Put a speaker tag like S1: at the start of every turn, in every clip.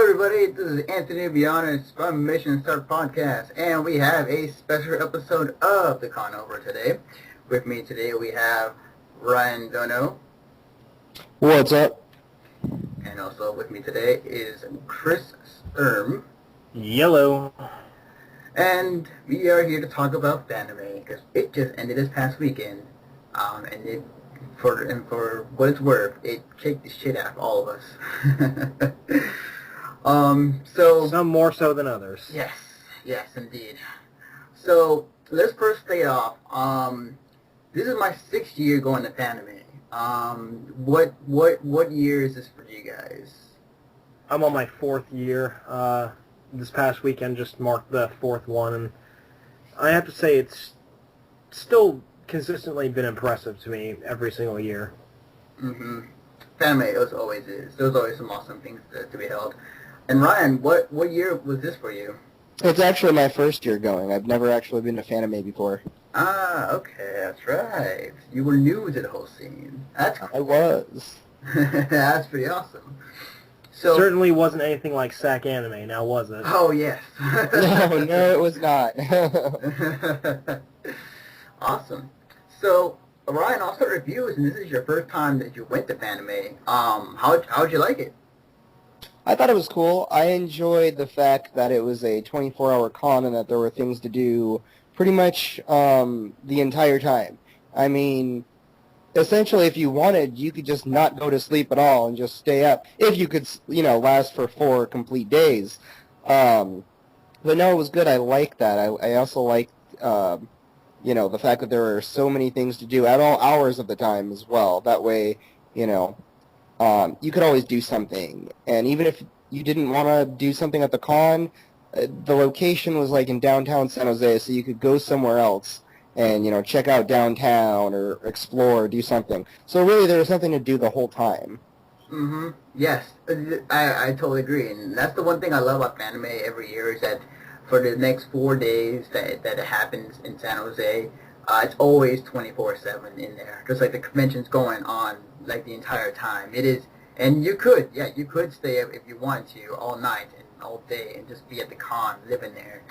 S1: Everybody, this is Anthony Bionis from Mission Start Podcast, and we have a special episode of the Conover today. With me today we have Ryan Dono.
S2: What's up?
S1: And also with me today is Kris Sturm.
S3: Yellow.
S1: And we are here to talk about Fanime, because it just ended this past weekend. And for what it's worth, it kicked the shit out of all of us. So
S3: some more so than others.
S1: Yes, indeed. So let's first stay off. This is my 6th year going to Fanime. What year is this for you guys?
S3: I'm on my 4th year. This past weekend just marked the 4th one, and I have to say it's still consistently been impressive to me every single year.
S1: Mm-hmm. Fanime, as always is. There's always some awesome things to be held. And Ryan, what year was this for you?
S2: It's actually my first year going. I've never actually been to Fanime before.
S1: Ah, okay, that's right. You were new to the whole scene. That's cool.
S2: I was.
S1: That's pretty awesome. So
S3: certainly wasn't anything like SAC Anime, now was it?
S1: Oh, yes.
S2: No, it was not.
S1: Awesome. So, Ryan, I'll start with you, and this is your first time that you went to Fanime. How'd you like it?
S2: I thought it was cool. I enjoyed the fact that it was a 24-hour con and that there were things to do pretty much the entire time. I mean, essentially, if you wanted, you could just not go to sleep at all and just stay up. If you could, last for 4 complete days. But no, it was good. I liked that. I also liked, the fact that there are so many things to do at all hours of the time as well. That way, you could always do something. And even if you didn't want to do something at the con, the location was like in downtown San Jose, so you could go somewhere else and, check out downtown or explore or do something. So really there was something to do the whole time.
S1: Mm-hmm. Yes, I totally agree. And that's the one thing I love about Fanime every year is that for the next 4 days that it happens in San Jose, it's always 24/7 in there. Just like the convention's going on like the entire time. It is, and you could stay up if you wanted to all night and all day and just be at the con, living there.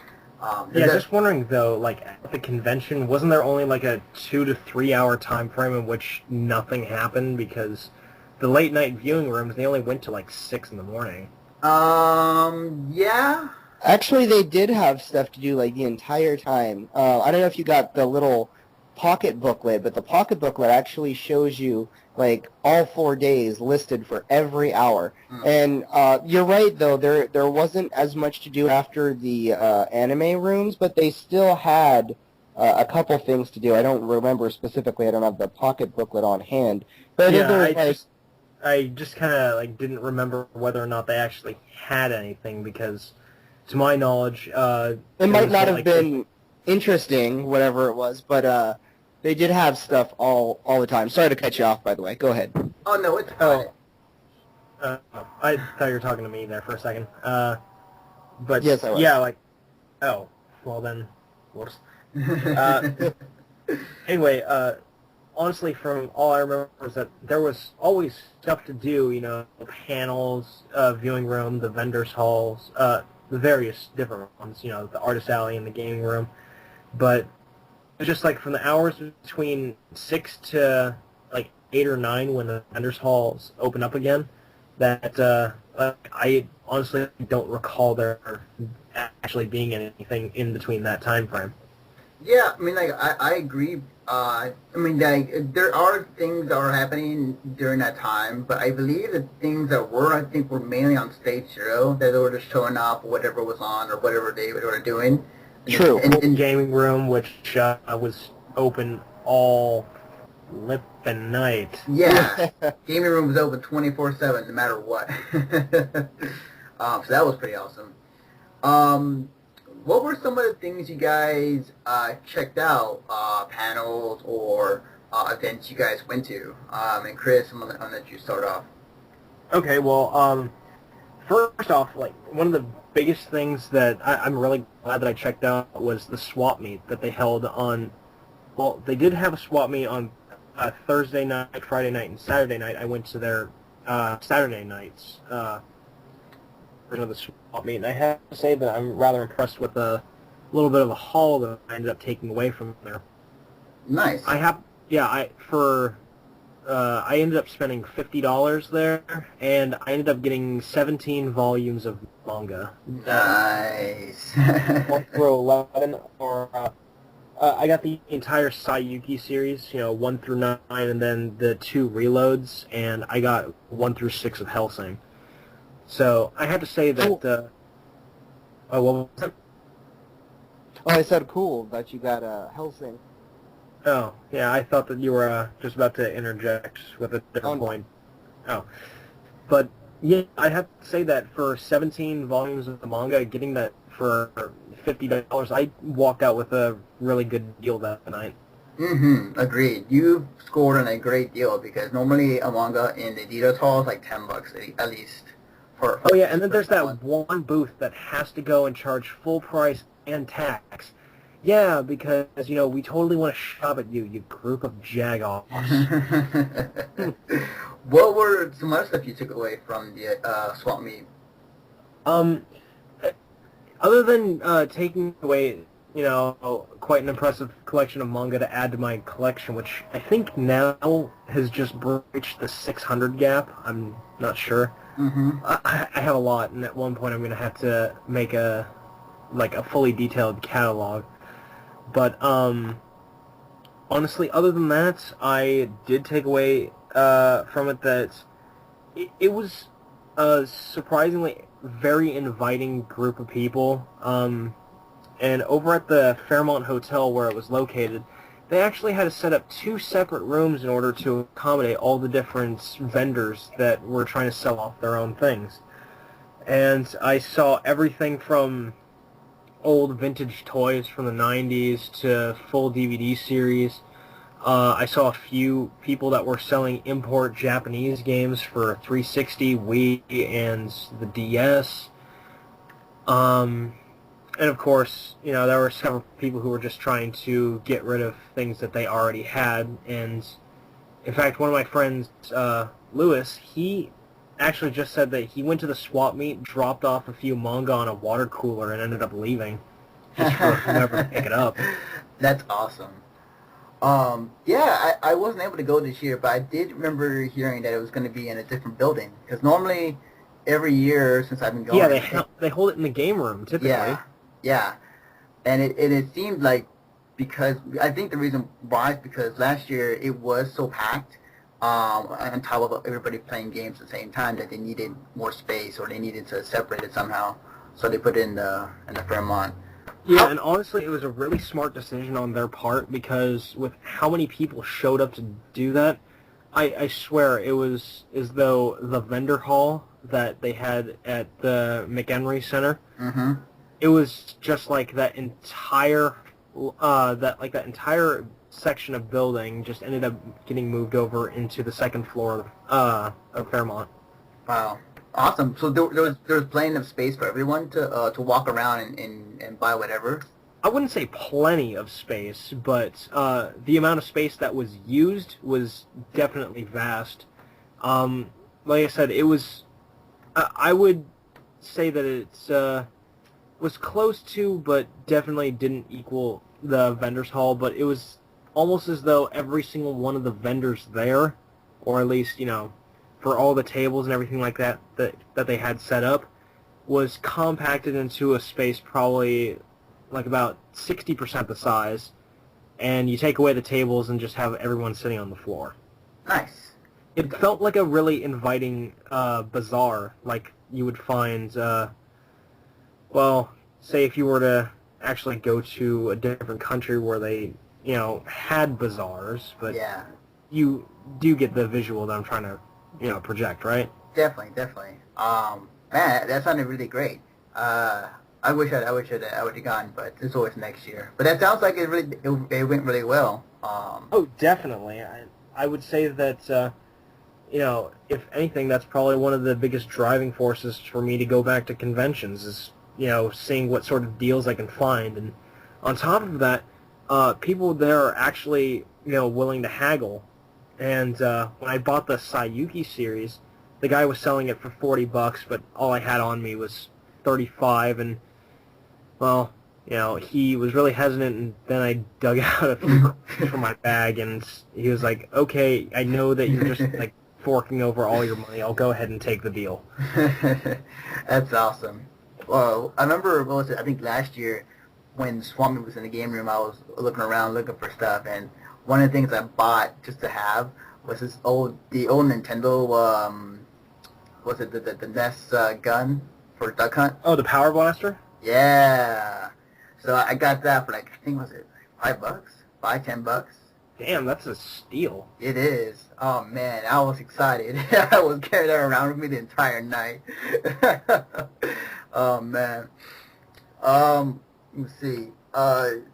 S3: Just wondering though, like at the convention, wasn't there only like a 2 to 3 hour time frame in which nothing happened because the late night viewing rooms they only went to like 6 in the morning?
S1: Yeah.
S2: Actually, they did have stuff to do like the entire time. I don't know if you got the little pocket booklet, but the pocket booklet actually shows you like all 4 days listed for every hour. And you're right though, there wasn't as much to do after the anime rooms, but they still had a couple things to do. I don't remember specifically. I don't have the pocket booklet on hand. But
S3: I just kind of like didn't remember whether or not they actually had anything because, to my knowledge,
S2: it might not have been interesting, whatever it was, but they did have stuff all the time. Sorry to cut you off, by the way. Go ahead.
S1: Oh, no, it's fine.
S3: I thought you were talking to me there for a second. But
S2: yes, I was.
S3: Yeah, like, oh, well then, whoops. Anyway, honestly, from all I remember is that there was always stuff to do, panels, viewing room, the vendors' halls, the various different ones, the artist alley and the gaming room. But it's just like from the hours between 6 to like 8 or 9 when the vendors' halls open up again, that I honestly don't recall there actually being anything in between that time frame.
S1: Yeah, I mean, like, I agree. There are things that are happening during that time, but I believe the things that I think were mainly on Stage Zero, that they were just showing off whatever was on or whatever they were doing.
S2: True.
S3: And gaming room, which was open all flippin' night.
S1: Yeah, gaming room was open 24/7, no matter what. So that was pretty awesome. What were some of the things you guys checked out, panels or events you guys went to? And Kris, I'm gonna let you start off.
S3: Okay, well, first off, like one of the biggest things that I'm really glad that I checked out was the swap meet that they held on. Well, they did have a swap meet on Thursday night, Friday night, and Saturday night. I went to their Saturday nights. version of the swap meet, and I have to say that I'm rather impressed with the little bit of a haul that I ended up taking away from there.
S1: Nice.
S3: I ended up spending $50 there, and I ended up getting 17 volumes of manga.
S1: Nice.
S3: 1 through 11, or I got the entire Sayuki series, 1 through 9, and then the 2 reloads, and I got 1 through 6 of Hellsing. So I have to say that. What was it?
S2: Oh, I said cool that you got Helsing.
S3: Oh, yeah, I thought that you were just about to interject with a different point. Oh. But, yeah, I have to say that for 17 volumes of the manga, getting that for $50, I walked out with a really good deal that night.
S1: Mm-hmm. Agreed. You scored on a great deal because normally a manga in the Adidas hall is like $10 at least.
S3: Oh, yeah, and then there's that one booth that has to go and charge full price and tax. Yeah, because, we totally want to shop at you, you group of jagoffs.
S1: What were some other stuff you took away from the swap meet?
S3: Other than taking away, quite an impressive collection of manga to add to my collection, which I think now has just breached the 600 gap. I'm not sure.
S1: Mm-hmm.
S3: I have a lot, and at one point I'm going to have to make a fully detailed catalog. But, honestly, other than that, I did take away from it that it was a surprisingly very inviting group of people. And over at the Fairmont Hotel where it was located, they actually had to set up 2 separate rooms in order to accommodate all the different vendors that were trying to sell off their own things. And I saw everything from old vintage toys from the 90s to full DVD series. I saw a few people that were selling import Japanese games for 360, Wii, and the DS. And of course, there were several people who were just trying to get rid of things that they already had. And in fact, one of my friends, Lewis, he actually just said that he went to the swap meet, dropped off a few manga on a water cooler, and ended up leaving just for whoever to pick it up.
S1: That's awesome. Yeah, I wasn't able to go this year, but I did remember hearing that it was going to be in a different building. Because normally, every year since I've been going...
S3: Yeah, they hold it in the game room, typically.
S1: Yeah. And it seemed like, because... I think the reason why is because last year it was so packed, on top of everybody playing games at the same time, that they needed more space, or they needed to separate it somehow. So they put it in the Fairmont.
S3: Yeah, and honestly, it was a really smart decision on their part, because with how many people showed up to do that, I swear it was as though the vendor hall that they had at the McHenry Center,
S1: Mm-hmm.
S3: it was just like that entire section of building just ended up getting moved over into the second floor of Fairmont.
S1: Wow. Awesome. So there was plenty of space for everyone to walk around and buy whatever.
S3: I wouldn't say plenty of space, but the amount of space that was used was definitely vast. Like I said, it was... I would say that it was close to, but definitely didn't equal the vendors hall, but it was almost as though every single one of the vendors there, or at least, for all the tables and everything like that they had set up, was compacted into a space probably like about 60% the size, and you take away the tables and just have everyone sitting on the floor.
S1: Nice.
S3: It felt like a really inviting bazaar, like you would find, say if you were to actually go to a different country where they, had bazaars, but
S1: Yeah.
S3: you do get the visual that I'm trying to, project, right?
S1: Definitely. Man, that sounded really great. I wish I would have gone, but it's always next year. But that sounds like it went really well.
S3: Oh, definitely. I would say that, if anything, that's probably one of the biggest driving forces for me to go back to conventions is, seeing what sort of deals I can find. And on top of that, people there are actually, willing to haggle. And when I bought the Sayuki series, the guy was selling it for $40, but all I had on me was 35, and well, he was really hesitant, and then I dug out a few coins from my bag, and he was like, "Okay, I know that you're just like forking over all your money. I'll go ahead and take the deal."
S1: That's awesome. Well, I remember, what was it, I think last year when Swami was in the game room, I was looking around looking for stuff, and one of the things I bought just to have was the old Nintendo, was it the NES gun for Duck Hunt?
S3: Oh, the Power Blaster?
S1: Yeah. So I got that for like, I think, was it like $5? $10?
S3: Damn, that's a steal.
S1: It is. Oh man, I was excited. I was carrying that around with me the entire night. Oh man. Let's see. Ryan,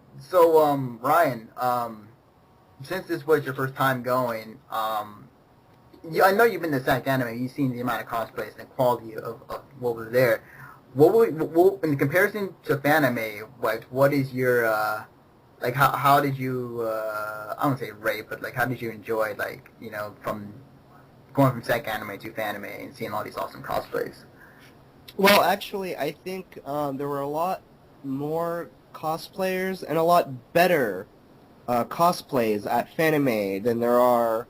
S1: since this was your first time going, I know you've been to SAC Anime. You've seen the amount of cosplays and the quality of what was there. What in comparison to Fanime, what is your like how did you I don't say rate, but like how did you enjoy, like, from going from SAC Anime to Fanime and seeing all these awesome cosplays?
S2: Well, actually, I think there were a lot more cosplayers and a lot better cosplays at Fanime than there are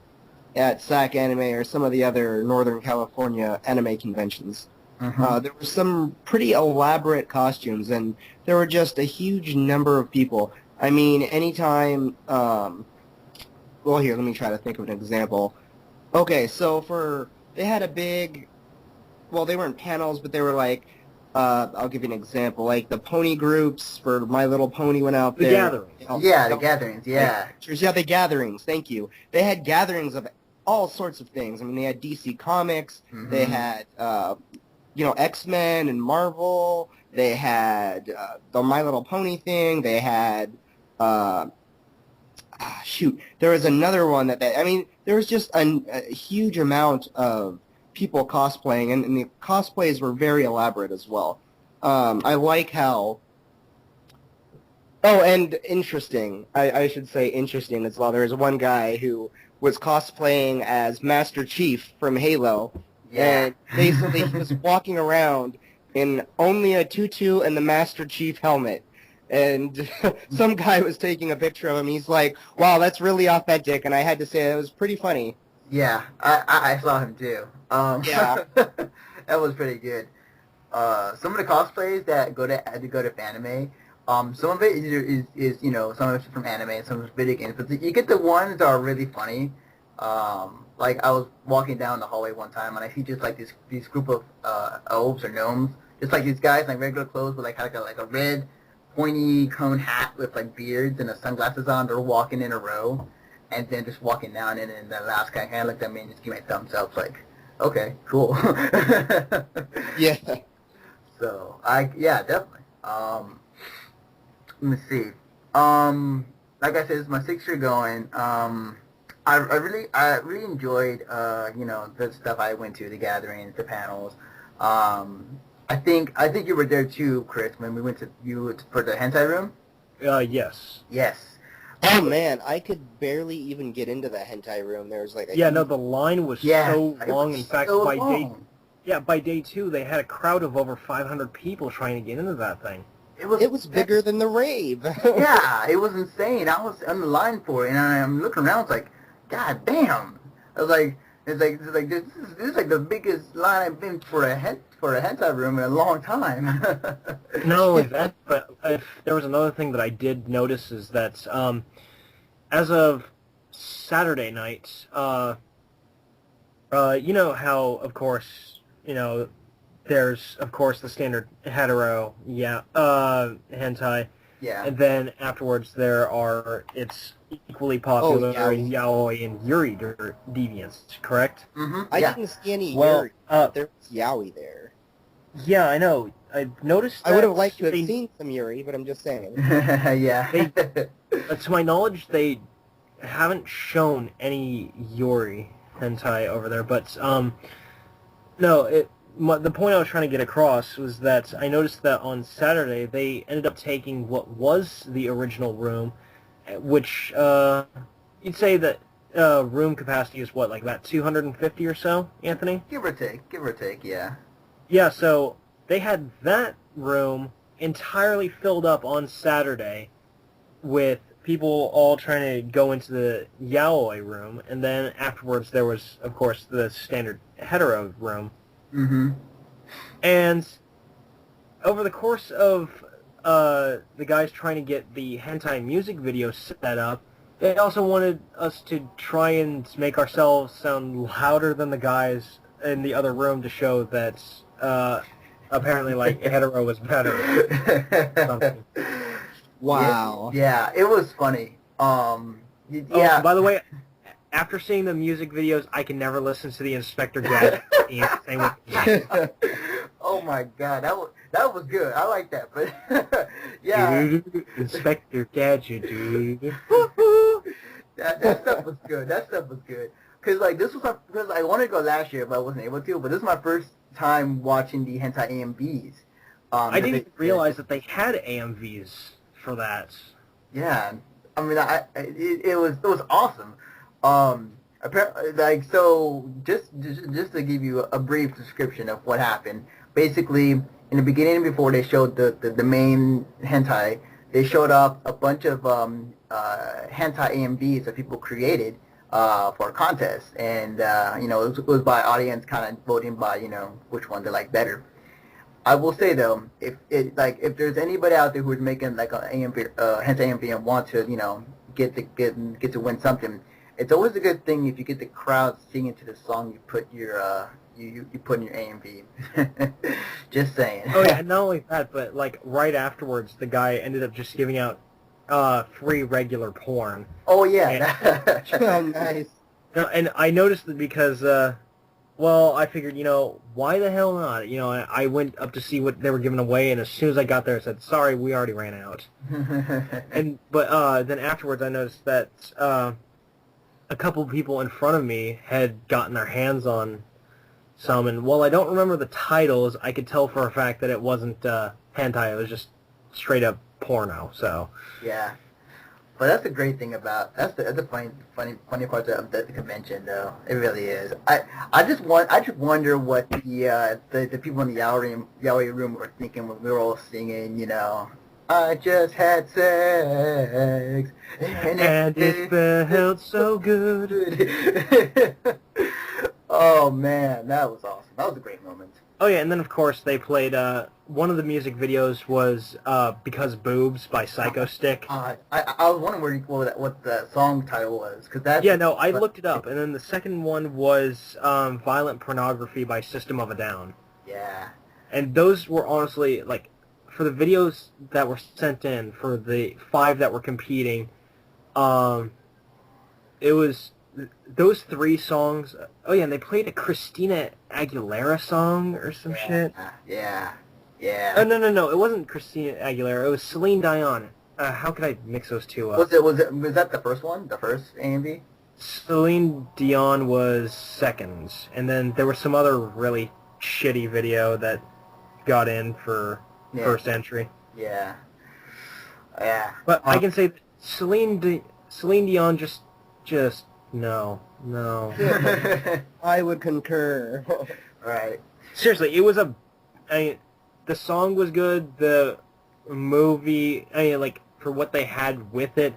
S2: at SAC Anime or some of the other Northern California anime conventions.
S1: Mm-hmm.
S2: There were some pretty elaborate costumes, and there were just a huge number of people. I mean, anytime, well, here, let me try to think of an example. Okay, so they had a big, well, they weren't panels, but they were like, I'll give you an example, like the pony groups for My Little Pony went out there.
S3: The gatherings.
S1: Yeah, the gatherings, yeah.
S2: Yeah, the gatherings, thank you. They had gatherings of all sorts of things. I mean, they had DC Comics,
S1: Mm-hmm.
S2: they had, X-Men and Marvel, they had the My Little Pony thing, they had, there was another one I mean, there was just a huge amount of people cosplaying, and the cosplays were very elaborate as well. I like how... Oh, and interesting. I should say interesting as well. There was one guy who was cosplaying as Master Chief from Halo,
S1: Yeah.
S2: and basically he was walking around in only a tutu and the Master Chief helmet. And some guy was taking a picture of him. He's like, "Wow, that's really authentic." And I had to say it was pretty funny.
S1: Yeah, I saw him too.
S2: Yeah.
S1: That was pretty good. Some of the cosplays that go to Fanime, some of it is some of it's from anime, some of it's video games, but you get the ones that are really funny. Like I was walking down the hallway one time and I see just like these group of elves or gnomes, just like these guys like regular clothes with like a red pointy cone hat with like beards and the sunglasses on. They're walking in a row, and then just walking down, and then the last guy kind of looked at me and just gave me a thumbs up, like, okay, cool.
S2: Yeah.
S1: So definitely. Let me see. Like I said, it's my 6th year going. I really enjoyed the stuff I went to, the gatherings, the panels. I think you were there too, Chris, when we went for the hentai room.
S3: Yes.
S1: Yes.
S2: Oh man, I could barely even get into the hentai room. There was like
S3: the line was so long. In fact,
S1: so
S3: by
S1: long.
S3: by day 2, they had a crowd of over 500 people trying to get into that thing.
S2: It was bigger than the rave.
S1: Yeah, it was insane. I was on the line for it, and I'm looking around. It's like, God damn! I was like, this is like the biggest line I've been for a hentai room in a long time.
S3: Not only that, but there was another thing that I did notice is that as of Saturday night, you know how, of course, there's, of course, the standard hetero, hentai.
S1: Yeah.
S3: And then afterwards it's equally popular yaoi and yuri deviants, correct?
S1: Mm-hmm.
S2: I
S1: Yeah.
S2: didn't see any
S3: Well,
S2: yuri, but there was yaoi there.
S3: Yeah, I know. I noticed that
S2: I would have liked to have
S3: they-
S2: seen some yuri, but I'm just saying.
S1: Yeah.
S3: to my knowledge, they haven't shown any yuri hentai over there, but no, the point I was trying to get across was that I noticed that on Saturday they ended up taking what was the original room, which you'd say that room capacity is what, like about 250 or so, Anthony?
S1: Give or take, yeah.
S3: Yeah, so they had that room entirely filled up on Saturday with people all trying to go into the yaoi room, and then afterwards there was, of course, the standard hetero room.
S1: Mm-hmm.
S3: And over the course of the guys trying to get the hentai music video set up, they also wanted us to try and make ourselves sound louder than the guys in the other room to show that apparently, like, hetero was better. Something.
S2: Wow.
S1: Yeah, it was funny. Yeah.
S3: Oh, by the way, after seeing the music videos, I can never listen to the Inspector Gadget theme. Same with
S1: Oh my god, that was good. I like that, but yeah.
S3: Inspector Gadget, dude.
S1: That stuff was good. That stuff was good. Cause like this was because I wanted to go last year, but I wasn't able to. But this is my first time watching the hentai AMVs.
S3: I didn't even realize that they had AMVs for that.
S1: Yeah, I mean, it was awesome. Apparently, like, so just to give you a brief description of what happened. Basically, in the beginning, before they showed the main hentai, they showed off a bunch of hentai AMVs that people created for a contest, and it was by audience kind of voting by which one they like better. I will say though, if there's anybody out there who's making like an AMV, hentai AMV and want to get to win something, it's always a good thing if you get the crowd singing to the song you put your you put in your AMV. Just saying.
S3: Oh yeah, and not only that, but like right afterwards, the guy ended up just giving out free regular porn.
S1: Oh yeah.
S2: Oh, nice.
S3: And I noticed it because, well, I figured, why the hell not? I went up to see what they were giving away, and as soon as I got there, I said, sorry, we already ran out. But then afterwards, I noticed that a couple people in front of me had gotten their hands on some, and while I don't remember the titles, I could tell for a fact that it wasn't hentai, it was just straight up porno, so.
S1: Yeah. But that's the great thing about that's the funny part of the convention though. It really is. I just wonder what the people in the yaoi room were thinking when we were all singing, I just had sex
S3: and it felt so good.
S1: Oh man, that was awesome. That was a great moment.
S3: Oh yeah, and then of course they played one of the music videos was Because Boobs by Psycho Stick.
S1: I was wondering what the song title was, cause that's
S3: yeah, no, I looked it up, and then the second one was Violent Pornography by System of a Down.
S1: Yeah.
S3: And those were honestly, like, for the videos that were sent in, for the 5 that were competing, it was those 3 songs. Oh yeah, and they played a Christina Aguilera song or some shit.
S1: Yeah. Yeah.
S3: Oh no, it wasn't Christina Aguilera. It was Celine Dion. How could I mix those two up?
S1: Was that the first one? The first AMV?
S3: Celine Dion was second, and then there was some other really shitty video that got in for first entry.
S1: Yeah. Yeah.
S3: But I can say that Celine Dion just no.
S2: I would concur.
S1: Right.
S3: Seriously, it was the song was good. The movie, like for what they had with it,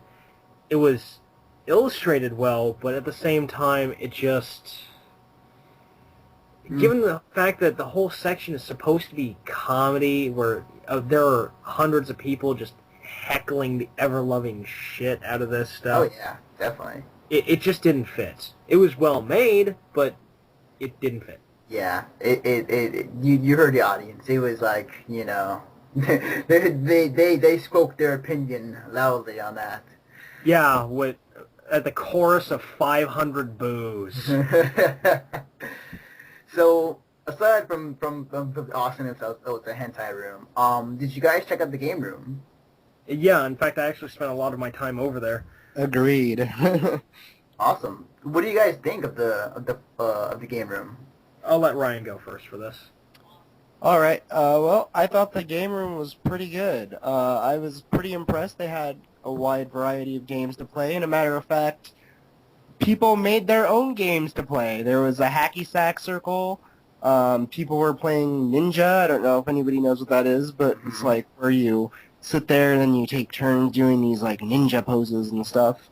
S3: it was illustrated well. But at the same time, it just, given the fact that the whole section is supposed to be comedy, where there are hundreds of people just heckling the ever-loving shit out of this stuff.
S1: Oh yeah, definitely.
S3: It just didn't fit. It was well made, but it didn't fit.
S1: Yeah, you heard the audience. It was like, they spoke their opinion loudly on that.
S3: Yeah, at the chorus of 500 boos.
S1: So, aside from the awesomeness of the hentai room, did you guys check out the game room?
S3: Yeah, in fact, I actually spent a lot of my time over there.
S2: Agreed.
S1: Awesome. What do you guys think of the game room?
S3: I'll let Ryan go first for this.
S2: All right. Well, I thought the game room was pretty good. I was pretty impressed. They had a wide variety of games to play, and a matter of fact, people made their own games to play. There was a hacky sack circle. People were playing Ninja. I don't know if anybody knows what that is, but it's like where you sit there and then you take turns doing these like ninja poses and stuff.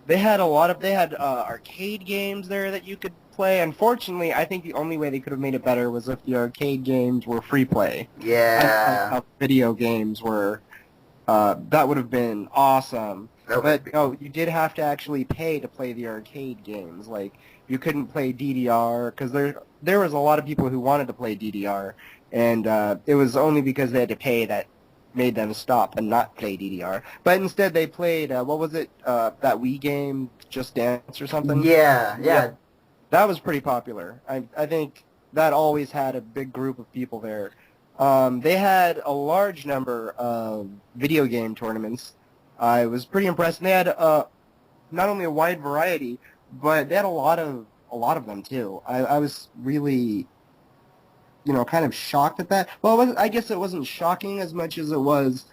S2: They had arcade games there that you could play. Unfortunately, I think the only way they could have made it better was if the arcade games were free play.
S1: Yeah.
S2: How video games were. That would have been awesome. But no, you did have to actually pay to play the arcade games. Like, you couldn't play DDR, because there was a lot of people who wanted to play DDR, and it was only because they had to pay that made them stop and not play DDR. But instead they played, what was it, that Wii game, Just Dance or something?
S1: Yeah.
S2: That was pretty popular. I think that always had a big group of people there. They had a large number of video game tournaments. I was pretty impressed. And they had not only a wide variety, but they had a lot of them too. I was really, kind of shocked at that. Well, I guess it wasn't shocking as much as it was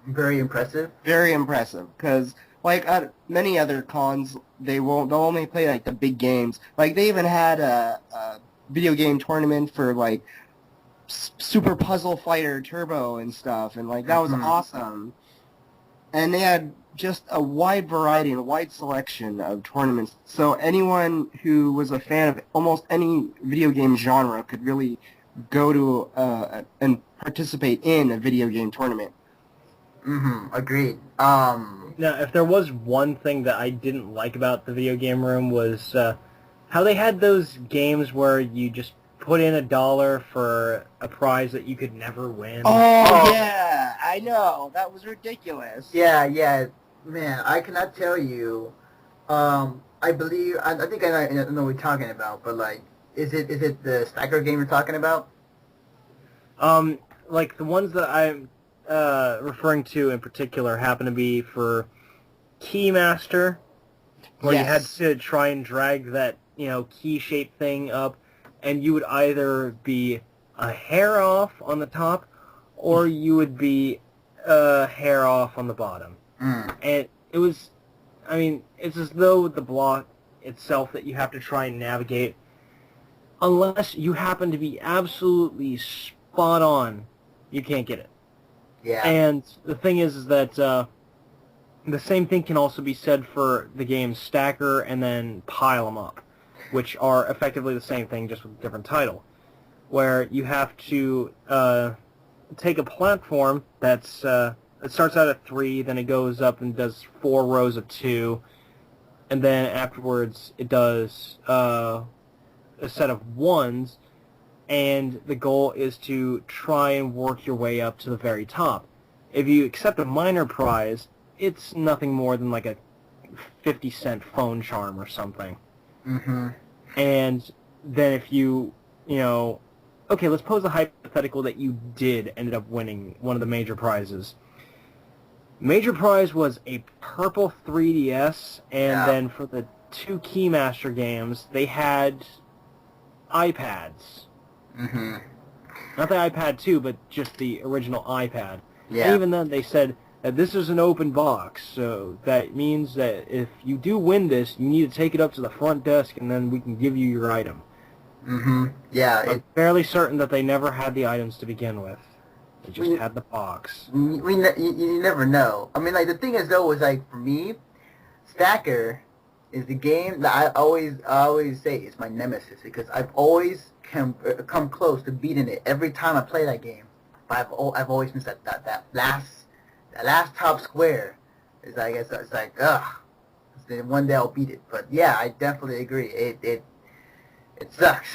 S1: very impressive.
S2: Very impressive, because like at many other cons, they'll only play like the big games. Like they even had a video game tournament for like Super Puzzle Fighter Turbo and stuff, and like that was awesome. And they had just a wide variety and a wide selection of tournaments. So anyone who was a fan of almost any video game genre could really go to and participate in a video game tournament.
S1: Agreed.
S3: Now, if there was one thing that I didn't like about the video game room was how they had those games where you just put in $1 for a prize that you could never win.
S2: Oh, yeah, I know. That was ridiculous.
S1: Yeah. Man, I cannot tell you. I believe, I think I know what we're talking about, but like, is it the stacker game you're talking about?
S3: Like the ones that I'm referring to in particular happen to be for Keymaster, where you had to try and drag that, key-shaped thing up, and you would either be a hair off on the top, or you would be a hair off on the bottom. And it was, it's as though the block itself that you have to try and navigate, unless you happen to be absolutely spot on, you can't get it.
S1: Yeah.
S3: And the thing is that the same thing can also be said for the games Stacker and then Pile 'em Up, which are effectively the same thing, just with a different title, where you have to take a platform that's it starts out at 3, then it goes up and does 4 rows of 2, and then afterwards it does a set of 1s, and the goal is to try and work your way up to the very top. If you accept a minor prize, it's nothing more than like a 50-cent phone charm or something. And then if you, okay, let's pose a hypothetical that you did ended up winning one of the major prizes. Major prize was a purple 3DS, and then for the 2 Keymaster games, they had iPads. Not the iPad 2, but just the original iPad.
S1: Yeah.
S3: And even then, they said that this is an open box, so that means that if you do win this, you need to take it up to the front desk, and then we can give you your item.
S1: Yeah.
S3: I'm fairly certain that they never had the items to begin with. They just had the box.
S1: You never know. Like, the thing is, though, is like, for me, Stacker is the game that I always say is my nemesis, because I've always come close to beating it every time I play that game. But I've always missed that last top square. It's like ugh. One day I'll beat it. But yeah, I definitely agree. It sucks.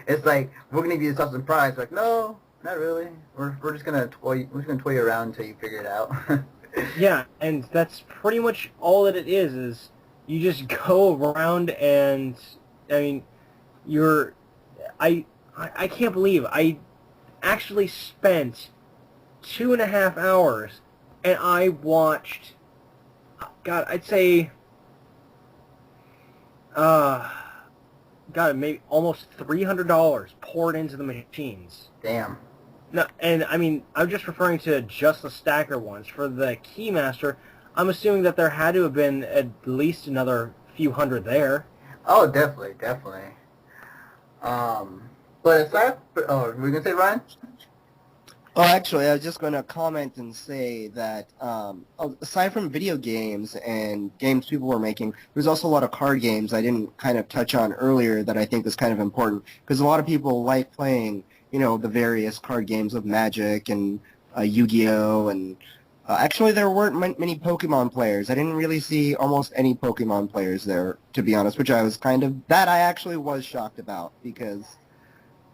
S1: It's like, we're gonna give you this awesome prize. Like, no, not really. We're just gonna toy you around until you figure it out.
S3: Yeah, and that's pretty much all that it is. Is you just go around and I can't believe I actually spent 2.5 hours and I watched, God, I'd say, maybe almost $300 poured into the machines.
S1: Damn.
S3: No, and I'm just referring to just the Stacker ones. For the Keymaster, I'm assuming that there had to have been at least another few hundred there.
S1: Oh, definitely, definitely. Um, but aside, oh, we're gonna say Ryan?
S2: Oh, actually, I was just going to comment and say that aside from video games and games people were making, there's also a lot of card games I didn't kind of touch on earlier that I think is kind of important because a lot of people like playing, the various card games of Magic and Yu-Gi-Oh! And actually there weren't many Pokemon players. I didn't really see almost any Pokemon players there, to be honest, which I actually was shocked about because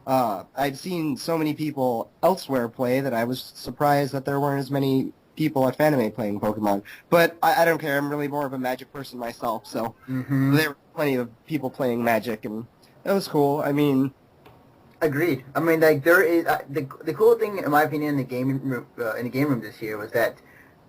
S2: I've seen so many people elsewhere play that I was surprised that there weren't as many people at Fanime playing Pokemon. But I don't care. I'm really more of a Magic person myself, so
S1: Mm-hmm.
S2: there were plenty of people playing Magic, and that was cool. I mean,
S1: Agreed. I mean, like there is the cool thing, in my opinion, in the game room this year was that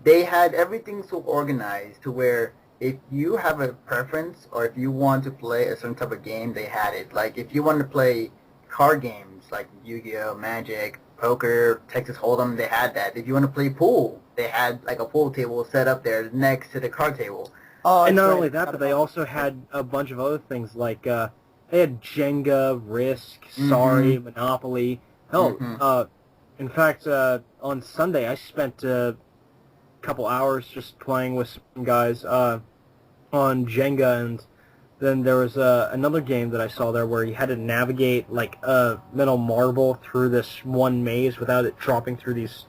S1: they had everything so organized to where if you have a preference or if you want to play a certain type of game, they had it. Like if you want to play card games like Yu-Gi-Oh, Magic, poker, Texas Hold'em, they had that. If you want to play pool, they had like a pool table set up there next to the card table.
S2: oh,
S3: And
S2: that's
S3: not
S2: right.
S3: only that, but they also had a bunch of other things like they had Jenga, Risk,
S1: Mm-hmm.
S3: Sorry, Monopoly. Hell,
S1: Mm-hmm.
S3: in fact, on Sunday I spent a couple hours just playing with some guys on Jenga, and then there was another game that I saw there where you had to navigate like a metal marble through this one maze without it dropping through these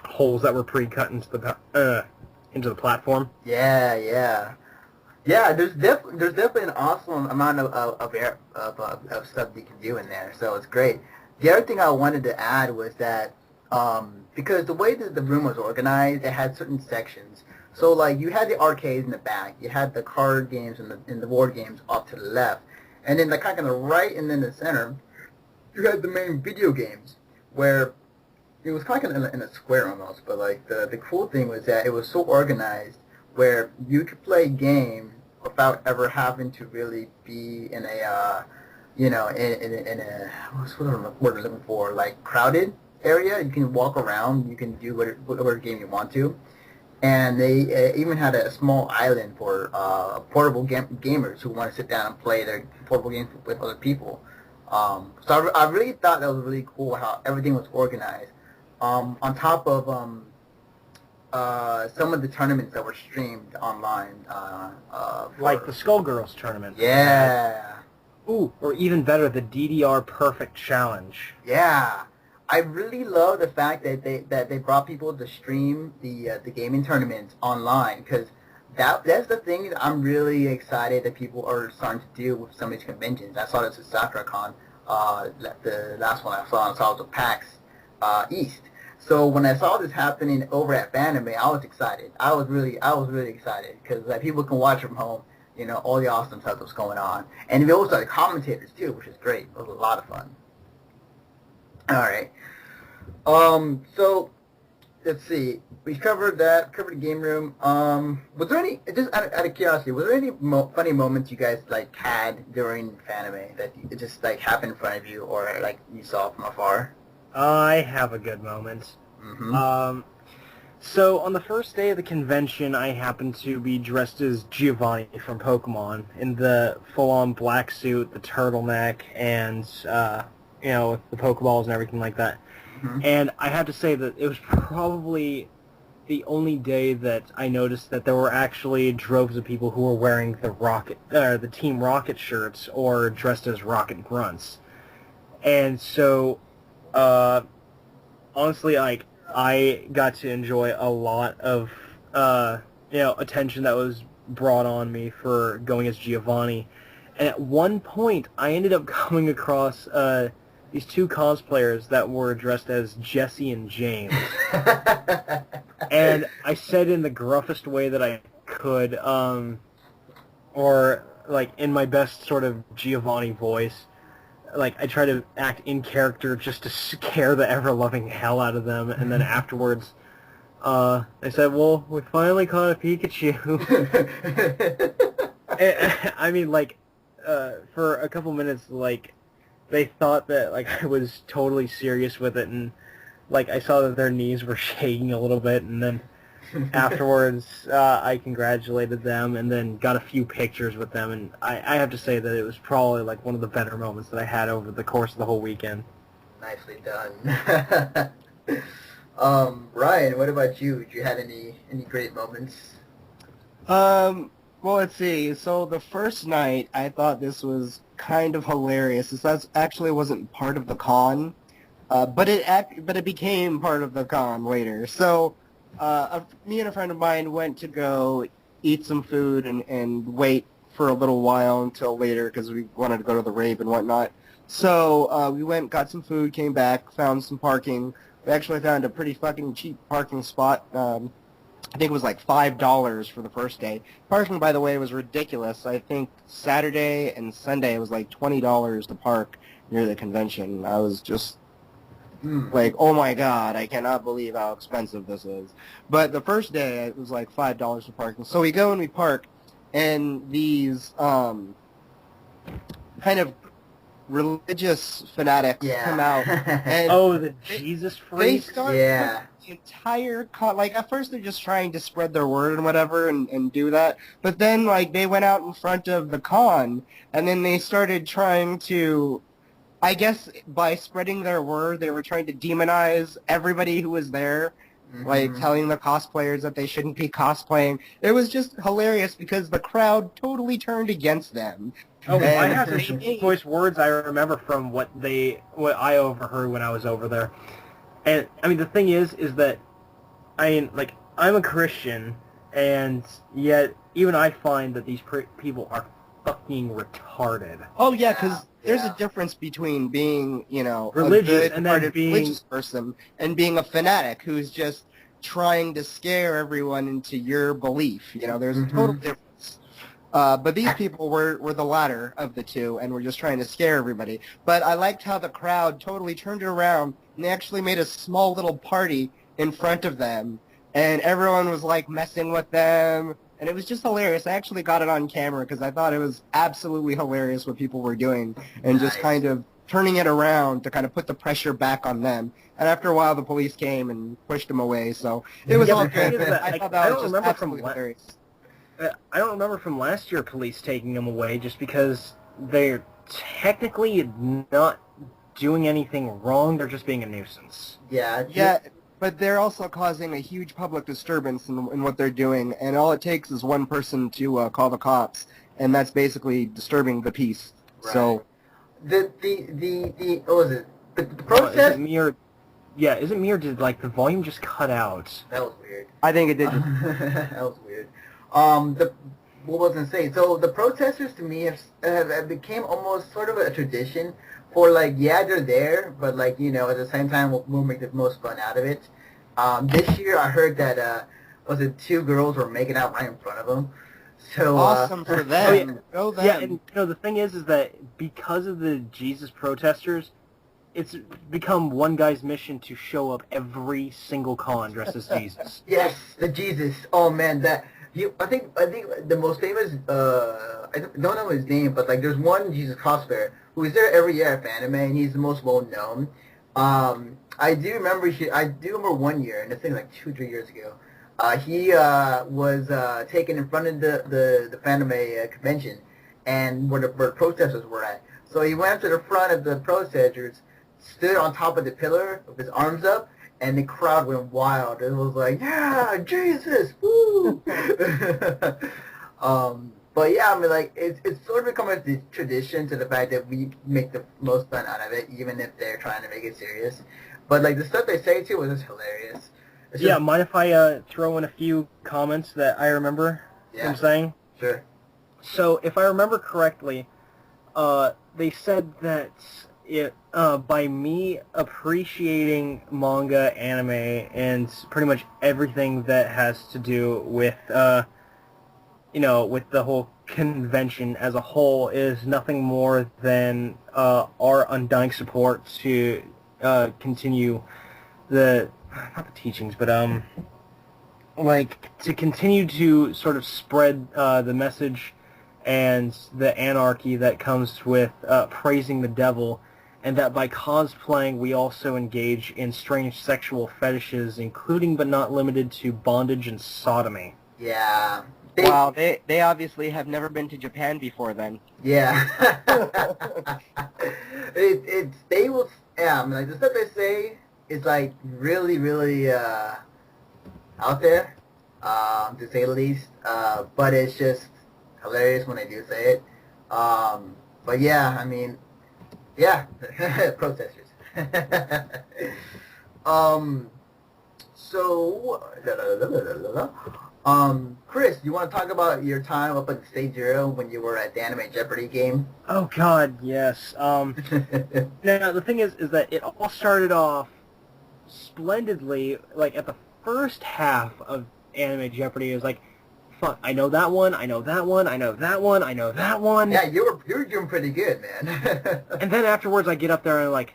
S3: holes that were pre-cut into the platform.
S1: Yeah, yeah. Yeah, there's definitely an awesome amount of stuff you can do in there, so it's great. The other thing I wanted to add was that because the way that the room was organized, it had certain sections. So like you had the arcades in the back, you had the card games and the board games off to the left, and then the kind of the right and then the center, you had the main video games where it was kind of in a square almost, but like the cool thing was that it was so organized where you could play games without ever having to really be in a in a what's what word I'm looking for, like crowded area. You can walk around, you can do whatever game you want to, and they even had a small island for portable gamers who want to sit down and play their portable games with other people. So I really thought that was really cool how everything was organized. On top of some of the tournaments that were streamed online.
S3: Like the Skullgirls tournament.
S1: Yeah,
S3: Ooh, or even better, the DDR Perfect Challenge.
S1: yeah. I really love the fact that they brought people to stream the gaming tournaments online because that's the thing that I'm really excited that people are starting to do with some of these conventions. I saw this at SakuraCon. The last one I saw was at PAX East. So when I saw this happening over at Fanime, I was excited. I was really excited because like people can watch from home, all the awesome stuff that's going on, and they also had commentators too, which is great. It was a lot of fun. All right. So let's see. We covered that. Covered the game room. Was there any? Just out of curiosity, was there any funny moments you guys like had during Fanime that it just like happened in front of you or like you saw from afar?
S3: I have a good moment.
S1: Mm-hmm.
S3: So on the first day of the convention, I happened to be dressed as Giovanni from Pokemon in the full-on black suit, the turtleneck, and with the Pokeballs and everything like that.
S1: Mm-hmm.
S3: And I have to say that it was probably the only day that I noticed that there were actually droves of people who were wearing the Team Rocket shirts or dressed as Rocket Grunts. And so, honestly, like I got to enjoy a lot of attention that was brought on me for going as Giovanni. And at one point, I ended up coming across these two cosplayers that were dressed as Jesse and James. And I said in the gruffest way that I could, or like in my best sort of Giovanni voice, like I try to act in character just to scare the ever-loving hell out of them, and then afterwards, I said, "Well, we finally caught a Pikachu." I mean, like, for a couple minutes, like, they thought that like I was totally serious with it, and like I saw that their knees were shaking a little bit, and then afterwards, I congratulated them and then got a few pictures with them, and I have to say that it was probably like one of the better moments that I had over the course of the whole weekend.
S1: Nicely done. Ryan, what about you? Did you had any great moments?
S2: Well, let's see. So the first night, I thought this was kind of hilarious. This actually wasn't part of the con, but it became part of the con later. So, me and a friend of mine went to go eat some food and wait for a little while until later because we wanted to go to the rave and whatnot. So we went, got some food, came back, found some parking. We actually found a pretty fucking cheap parking spot. I think it was like $5 for the first day. Parking, by the way, was ridiculous. I think Saturday and Sunday it was like $20 to park near the convention. I was just like, oh my god, I cannot believe how expensive this is. But the first day it was like $5 for parking. So we go and we park, and these kind of religious fanatics come out. And
S3: Oh, the Jesus
S2: they
S3: freaks?
S2: start
S1: Yeah.
S2: the entire con, like at first they're just trying to spread their word and whatever and do that, but then like they went out in front of the con and then they started trying to, I guess by spreading their word they were trying to demonize everybody who was there, like telling the cosplayers that they shouldn't be cosplaying. It was just hilarious because the crowd totally turned against them.
S3: Oh, I
S2: And
S3: have
S2: they
S3: some
S2: made-
S3: choice words I remember from what I overheard when I was over there. And I mean, the thing is that like I'm a Christian, and yet even I find that these people are fucking retarded.
S2: Oh yeah, because there's
S1: Yeah.
S2: a difference between being,
S3: Religious
S2: a good
S3: and then
S2: hearted
S3: being-
S2: religious person and being a fanatic who's just trying to scare everyone into your belief. There's a total difference. But these people were the latter of the two and were just trying to scare everybody. But I liked how the crowd totally turned it around and they actually made a small little party in front of them, and everyone was like messing with them. And it was just hilarious. I actually got it on camera because I thought it was absolutely hilarious what people were doing and just
S1: Nice.
S2: kind of turning it around to kind of put the pressure back on them. And after a while, the police came and pushed them away. So it was
S3: Yeah,
S2: all
S3: but the thing
S2: good.
S3: is that,
S2: I
S3: like,
S2: thought
S3: I
S2: that
S3: don't
S2: was just
S3: remember from
S2: absolutely hilarious.
S3: I don't remember from last year police taking them away just because they're technically not doing anything wrong. They're just being a nuisance.
S1: Yeah.
S2: Yeah, but they're also causing a huge public disturbance in what they're doing. And all it takes is one person to call the cops. And that's basically disturbing the peace.
S1: Right.
S2: So
S1: The what was it? The
S3: Is
S1: protest?
S3: it me or did like the volume just cut out?
S1: That was weird.
S2: I think it did.
S1: That was weird. What was I gonna say? So the protesters to me have became almost sort of a tradition for like, yeah, they're there, but like, at the same time we'll make the most fun out of it. This year I heard that was it 2 girls were making out right in front of them. So
S2: Awesome for them. Go them.
S3: Yeah, and the thing is that because of the Jesus protesters, it's become one guy's mission to show up every single con dressed as Jesus.
S1: Yes, the Jesus. Oh man, I think the most famous. I don't know his name, but like there's one Jesus cosplayer who is there every year at Fanime, and he's the most well known. I do remember one year, and I think like 2-3 years ago. He was taken in front of the Fanime convention, and where the protesters were at. So he went up to the front of the protesters, stood on top of the pillar with his arms up, and the crowd went wild. It was like, yeah, Jesus, woo! But yeah, I mean, like, it's sort of become a tradition to the fact that we make the most fun out of it, even if they're trying to make it serious. But like the stuff they say too was just hilarious. It's
S3: Yeah,
S1: just-
S3: mind if I throw in a few comments that I remember
S1: Yeah.
S3: from saying?
S1: Sure.
S3: So, if I remember correctly, they said that by me appreciating manga, anime, and pretty much everything that has to do with, with the whole convention as a whole is nothing more than our undying support to continue not the teachings, but to continue to sort of spread the message and the anarchy that comes with praising the devil and that by cosplaying we also engage in strange sexual fetishes, including but not limited to bondage and sodomy.
S1: Yeah.
S2: Wow, they obviously have never been to Japan before then.
S1: Yeah. They will, yeah, I mean, like, the stuff they say is, like, really, really, out there, to say the least, but it's just hilarious when they do say it. But yeah, I mean, yeah, protesters. So, Chris, you want to talk about your time up at Stage Zero when you were at the Anime Jeopardy game?
S3: Oh God, yes. Now the thing is that it all started off splendidly. Like at the first half of Anime Jeopardy, it was like, fuck, I know that one, I know that one, I know that one, I know that one.
S1: Yeah, you were doing pretty good, man.
S3: And then afterwards, I get up there and I'm like,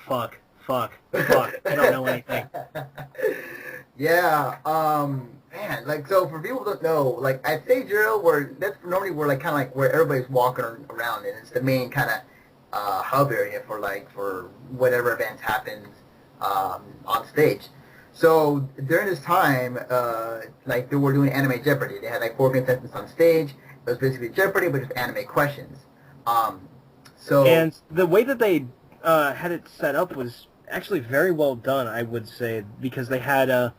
S3: fuck, I don't know anything.
S1: Yeah, man, like, so for people who don't know, like, at Stage Zero, that's normally where, like, kind of like where everybody's walking around, and it's the main kind of hub area for whatever events happens on stage. So during this time, like, they were doing Anime Jeopardy. They had, like, 4 contestants on stage. It was basically Jeopardy, but just anime questions.
S3: And the way that they had it set up was actually very well done, I would say, because they had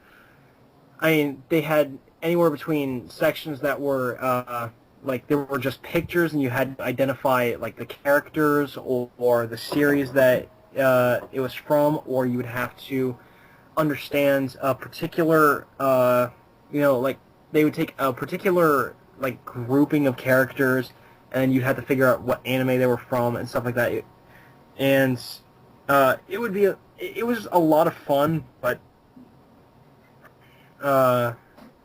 S3: they had anywhere between sections that were like there were just pictures, and you had to identify like the characters or the series that it was from, or you would have to understand a particular like they would take a particular like grouping of characters, and you'd have to figure out what anime they were from and stuff like that. And it was a lot of fun, but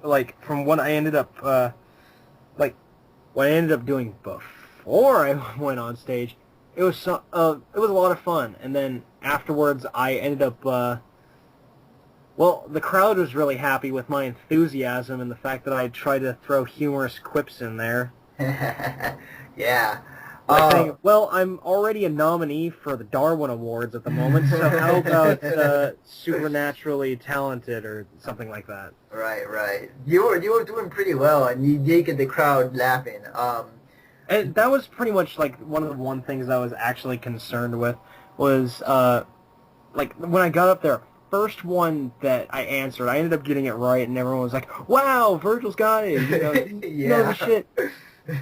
S3: like from what I ended up doing before I went on stage, it was a lot of fun. And then afterwards, I ended up the crowd was really happy with my enthusiasm and the fact that I tried to throw humorous quips in there.
S1: Yeah.
S3: Like saying, well, I'm already a nominee for the Darwin Awards at the moment, so how about supernaturally talented or something like that?
S1: Right. You were doing pretty well, and you did get the crowd laughing.
S3: And that was pretty much like one of the things I was actually concerned with was like when I got up there, first one that I answered, I ended up getting it right, and everyone was like, "Wow, Virgil's got it! You know, he knows the shit."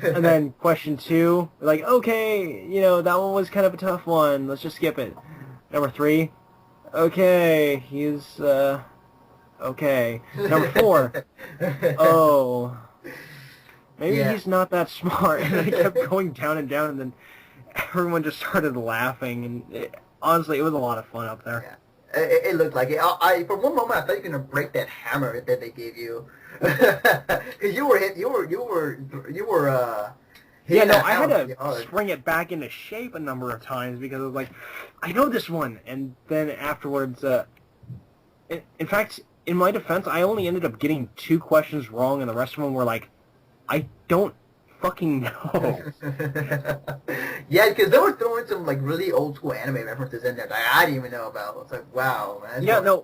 S3: And then question 2, like, okay, that one was kind of a tough one. Let's just skip it. Number 3, okay, he's, okay. Number 4, oh, maybe he's not that smart. And then it kept going down, and then everyone just started laughing, and honestly, it was a lot of fun up there.
S1: Yeah. It looked like it. I for one moment I thought you were gonna break that hammer that they gave you, because you were.
S3: Yeah, no, I had to spring it back into shape a number of times because I was like, I know this one, and then afterwards, in fact, in my defense, I only ended up getting 2 questions wrong, and the rest of them were like, I don't fucking know.
S1: Yeah, because they were throwing some like really old school anime references in there that I didn't even know about. It's like, wow, man.
S3: Yeah, no,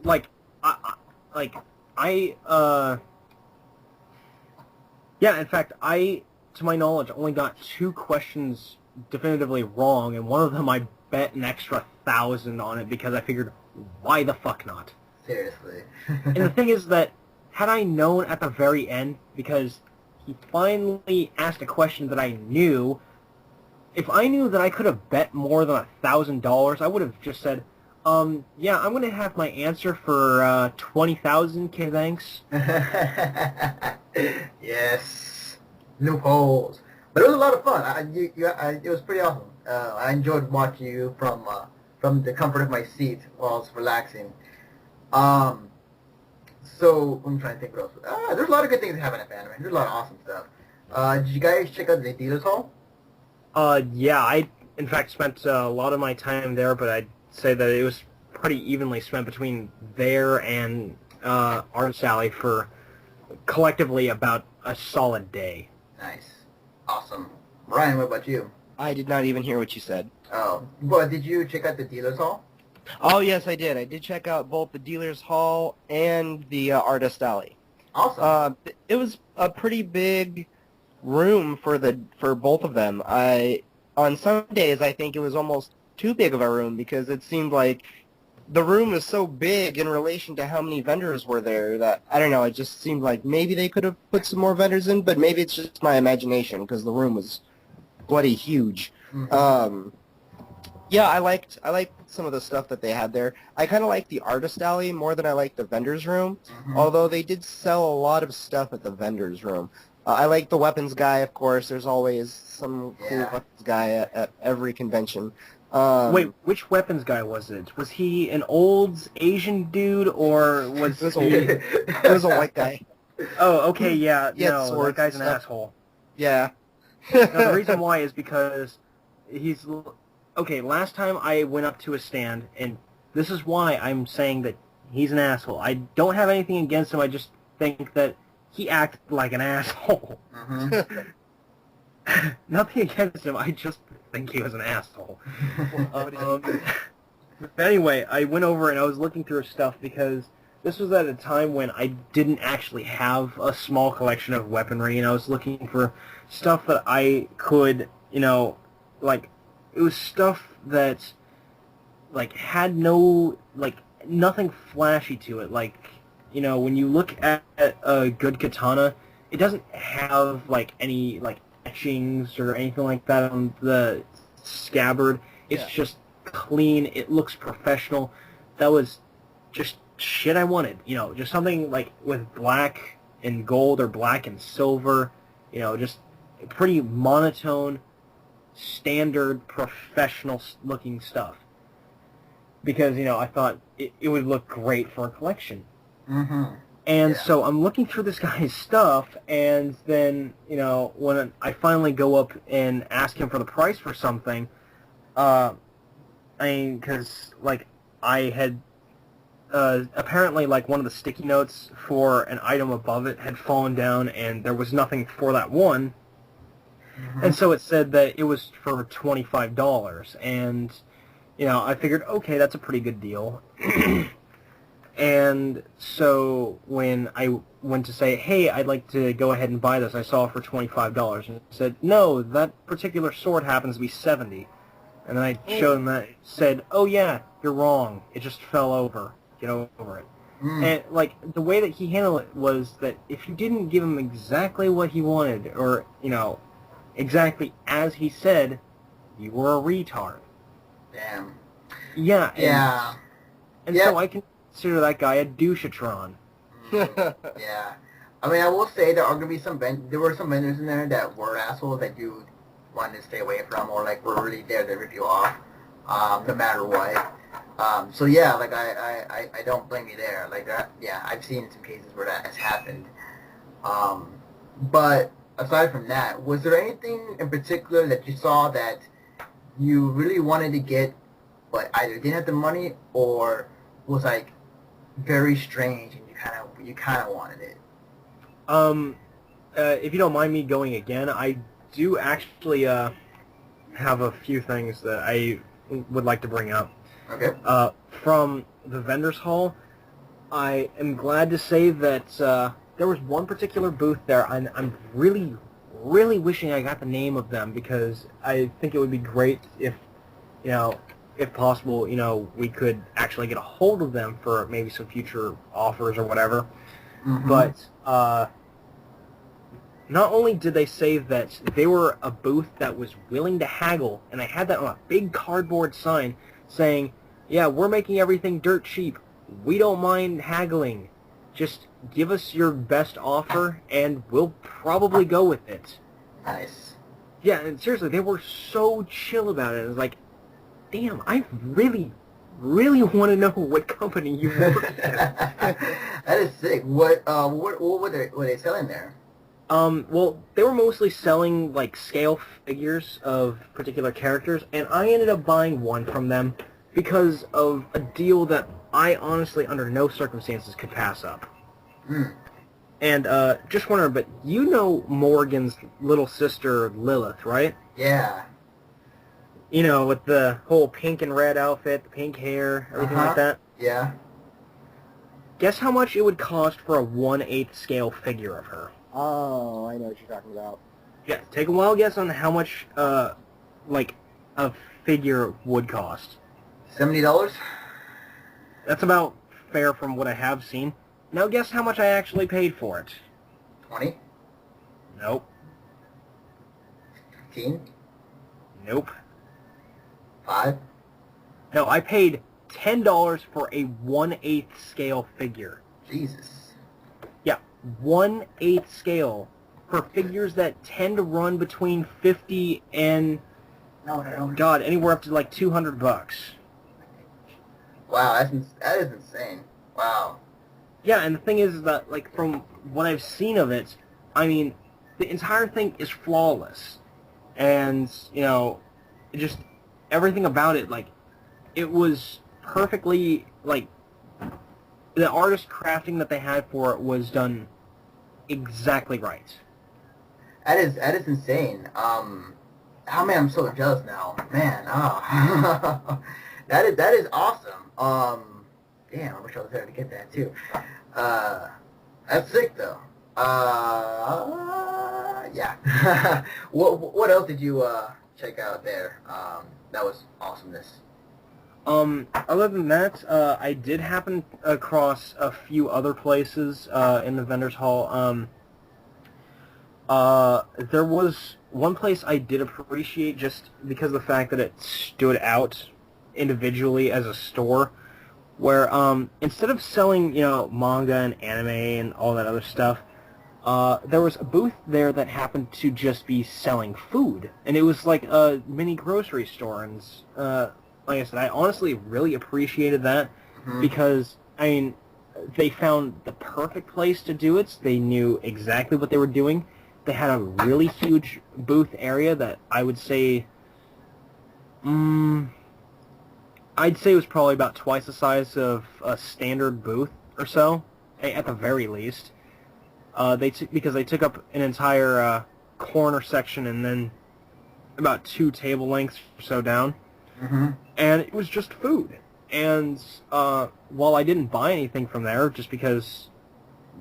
S3: yeah, in fact, to my knowledge, only got 2 questions definitively wrong, and one of them I bet an extra 1,000 on it because I figured, why the fuck not?
S1: Seriously.
S3: And the thing is that, had I known at the very end, because he finally asked a question that I knew, if I knew that I could have bet more than $1,000, I would have just said, yeah, I'm going to have my answer for 20,000, okay, thanks.
S1: Yes. Loopholes. But it was a lot of fun. It was pretty awesome. I enjoyed watching you from the comfort of my seat while I was relaxing. So, I'm trying to think what else. There's a lot of good things that happen at Fanime. There's a lot of awesome stuff. Did you guys check out the dealers hall?
S3: Yeah, I, in fact, spent a lot of my time there, but I'd say that it was pretty evenly spent between there and Arts Alley for collectively about a solid day.
S1: Nice. Awesome. Ryan, what about you?
S2: I did not even hear what you said.
S1: Oh, but did you check out the dealer's hall?
S2: Oh, yes, I did. I did check out both the dealer's hall and the artist alley.
S1: Awesome.
S2: It was a pretty big room for both of them. On some days I think it was almost too big of a room because it seemed like the room was so big in relation to how many vendors were there that I don't know. It just seemed like maybe they could have put some more vendors in, but maybe it's just my imagination because the room was bloody huge.
S1: Mm-hmm.
S2: Yeah, I liked some of the stuff that they had there. I kind of like the artist alley more than I like the vendors room,
S1: Mm-hmm.
S2: although they did sell a lot of stuff at the vendors room. I like the weapons guy, of course. There's always some cool
S1: Yeah.
S2: weapons guy at every convention.
S3: Wait,
S2: Um,
S3: which weapons guy was it? Was he an old Asian dude, or was
S2: it was a
S3: he...
S2: it was a white guy.
S3: Oh, okay, yeah,
S2: He had
S3: no, that
S2: swords and
S3: guy's an
S2: stuff.
S3: asshole.
S2: Yeah.
S3: No, the reason why is because he's... Okay, last time I went up to a stand, and this is why I'm saying that he's an asshole. I don't have anything against him, I just think that he acted like an asshole.
S1: Mm-hmm.
S3: Nothing against him, I just think he was an asshole.
S2: What is
S3: But anyway, I went over and I was looking through stuff because this was at a time when I didn't actually have a small collection of weaponry, and I was looking for stuff that I could, like, it was stuff that, like, had no, like, nothing flashy to it. Like, when you look at a good katana, it doesn't have, like, any, like, etchings or anything like that on the scabbard. It's
S2: Yeah.
S3: just clean. It looks professional. That was just shit I wanted. Just something like with black and gold or black and silver. Just pretty monotone, standard, professional-looking stuff. Because I thought it would look great for a collection.
S1: Mm-hmm.
S3: And
S1: Yeah.
S3: so I'm looking through this guy's stuff, and then, when I finally go up and ask him for the price for something, because, like, I had, apparently, like, one of the sticky notes for an item above it had fallen down, and there was nothing for that one,
S1: Mm-hmm.
S3: and so it said that it was for $25, and, I figured, okay, that's a pretty good deal. And so when I went to say, hey, I'd like to go ahead and buy this, I saw it for $25. And it said, no, that particular sword happens to be $70. And then I showed him that. It said, oh, yeah, you're wrong. It just fell over. Get over it.
S1: Mm.
S3: And, like, the way that he handled it was that if you didn't give him exactly what he wanted, or, exactly as he said, you were a retard.
S1: Damn.
S3: Yeah.
S1: Yeah.
S3: And
S1: Yeah.
S3: so I consider that guy a douchatron.
S1: Yeah. I mean, I will say there are going to be there were some vendors in there that were assholes that you wanted to stay away from, or like were really there to rip you off, no matter what. So yeah, like I don't blame you there. Like that, yeah, I've seen some cases where that has happened. But aside from that, was there anything in particular that you saw that you really wanted to get, but either didn't have the money or was like very strange and you kind of wanted it?
S3: If you don't mind me going again, I do actually have a few things that I would like to bring up.
S1: Okay.
S3: From the vendors hall, I am glad to say that there was one particular booth there, and I'm really, really wishing I got the name of them, because I think it would be great if, if possible, we could actually get a hold of them for maybe some future offers or whatever.
S1: Mm-hmm.
S3: But not only did they say that they were a booth that was willing to haggle, and they had that on a big cardboard sign saying, yeah, we're making everything dirt cheap. We don't mind haggling. Just give us your best offer, and we'll probably go with it.
S1: Nice.
S3: Yeah, and seriously, they were so chill about it. It was like, damn, I really, really want to know what company you work at.
S1: That is sick. What were they selling there?
S3: Well, they were mostly selling, like, scale figures of particular characters, and I ended up buying one from them because of a deal that I honestly, under no circumstances, could pass up.
S1: Mm.
S3: And, just wondering, but you know Morgan's little sister, Lilith, right?
S1: Yeah.
S3: You know, with the whole pink and red outfit, the pink hair, everything like that.
S1: Yeah.
S3: Guess how much it would cost for a 1/8 scale figure of her?
S2: Oh, I know what you're talking about.
S3: Yeah, take a wild guess on how much, like, a figure would cost.
S1: $70?
S3: That's about fair from what I have seen. Now guess how much I actually paid for it.
S1: 20?
S3: Nope.
S1: 15?
S3: Nope.
S1: 5?
S3: No, I paid $10 for a 1/8 scale figure.
S1: Jesus.
S3: Yeah, 1/8 scale for figures that tend to run between 50 and, God, anywhere up to like $200.
S1: Wow, that is insane. Wow.
S3: Yeah, and the thing is that, like, from what I've seen of it, I mean, the entire thing is flawless. And, you know, just everything about it, like, it was perfectly, like, the artist crafting that they had for it was done exactly right.
S1: That is insane. Oh man, I'm so jealous now. Man, oh. that is awesome. Damn, I wish I was there to get that too. That's sick though. Yeah. What else did you check out there? That was awesomeness.
S3: Other than that, I did happen across a few other places in the vendor's hall. There was one place I did appreciate just because of the fact that it stood out individually as a store, where instead of selling, you know, manga and anime and all that other stuff, there was a booth there that happened to just be selling food, and it was like a mini grocery store. And like I said, I honestly really appreciated that because, I mean, they found the perfect place to do it. They knew exactly what they were doing. They had a really huge booth area that I would say, I'd say it was probably about twice the size of a standard booth or so, at the very least. Because they took up an entire corner section and then about 2 table lengths or so down. And it was just food. And while I didn't buy anything from there, just because,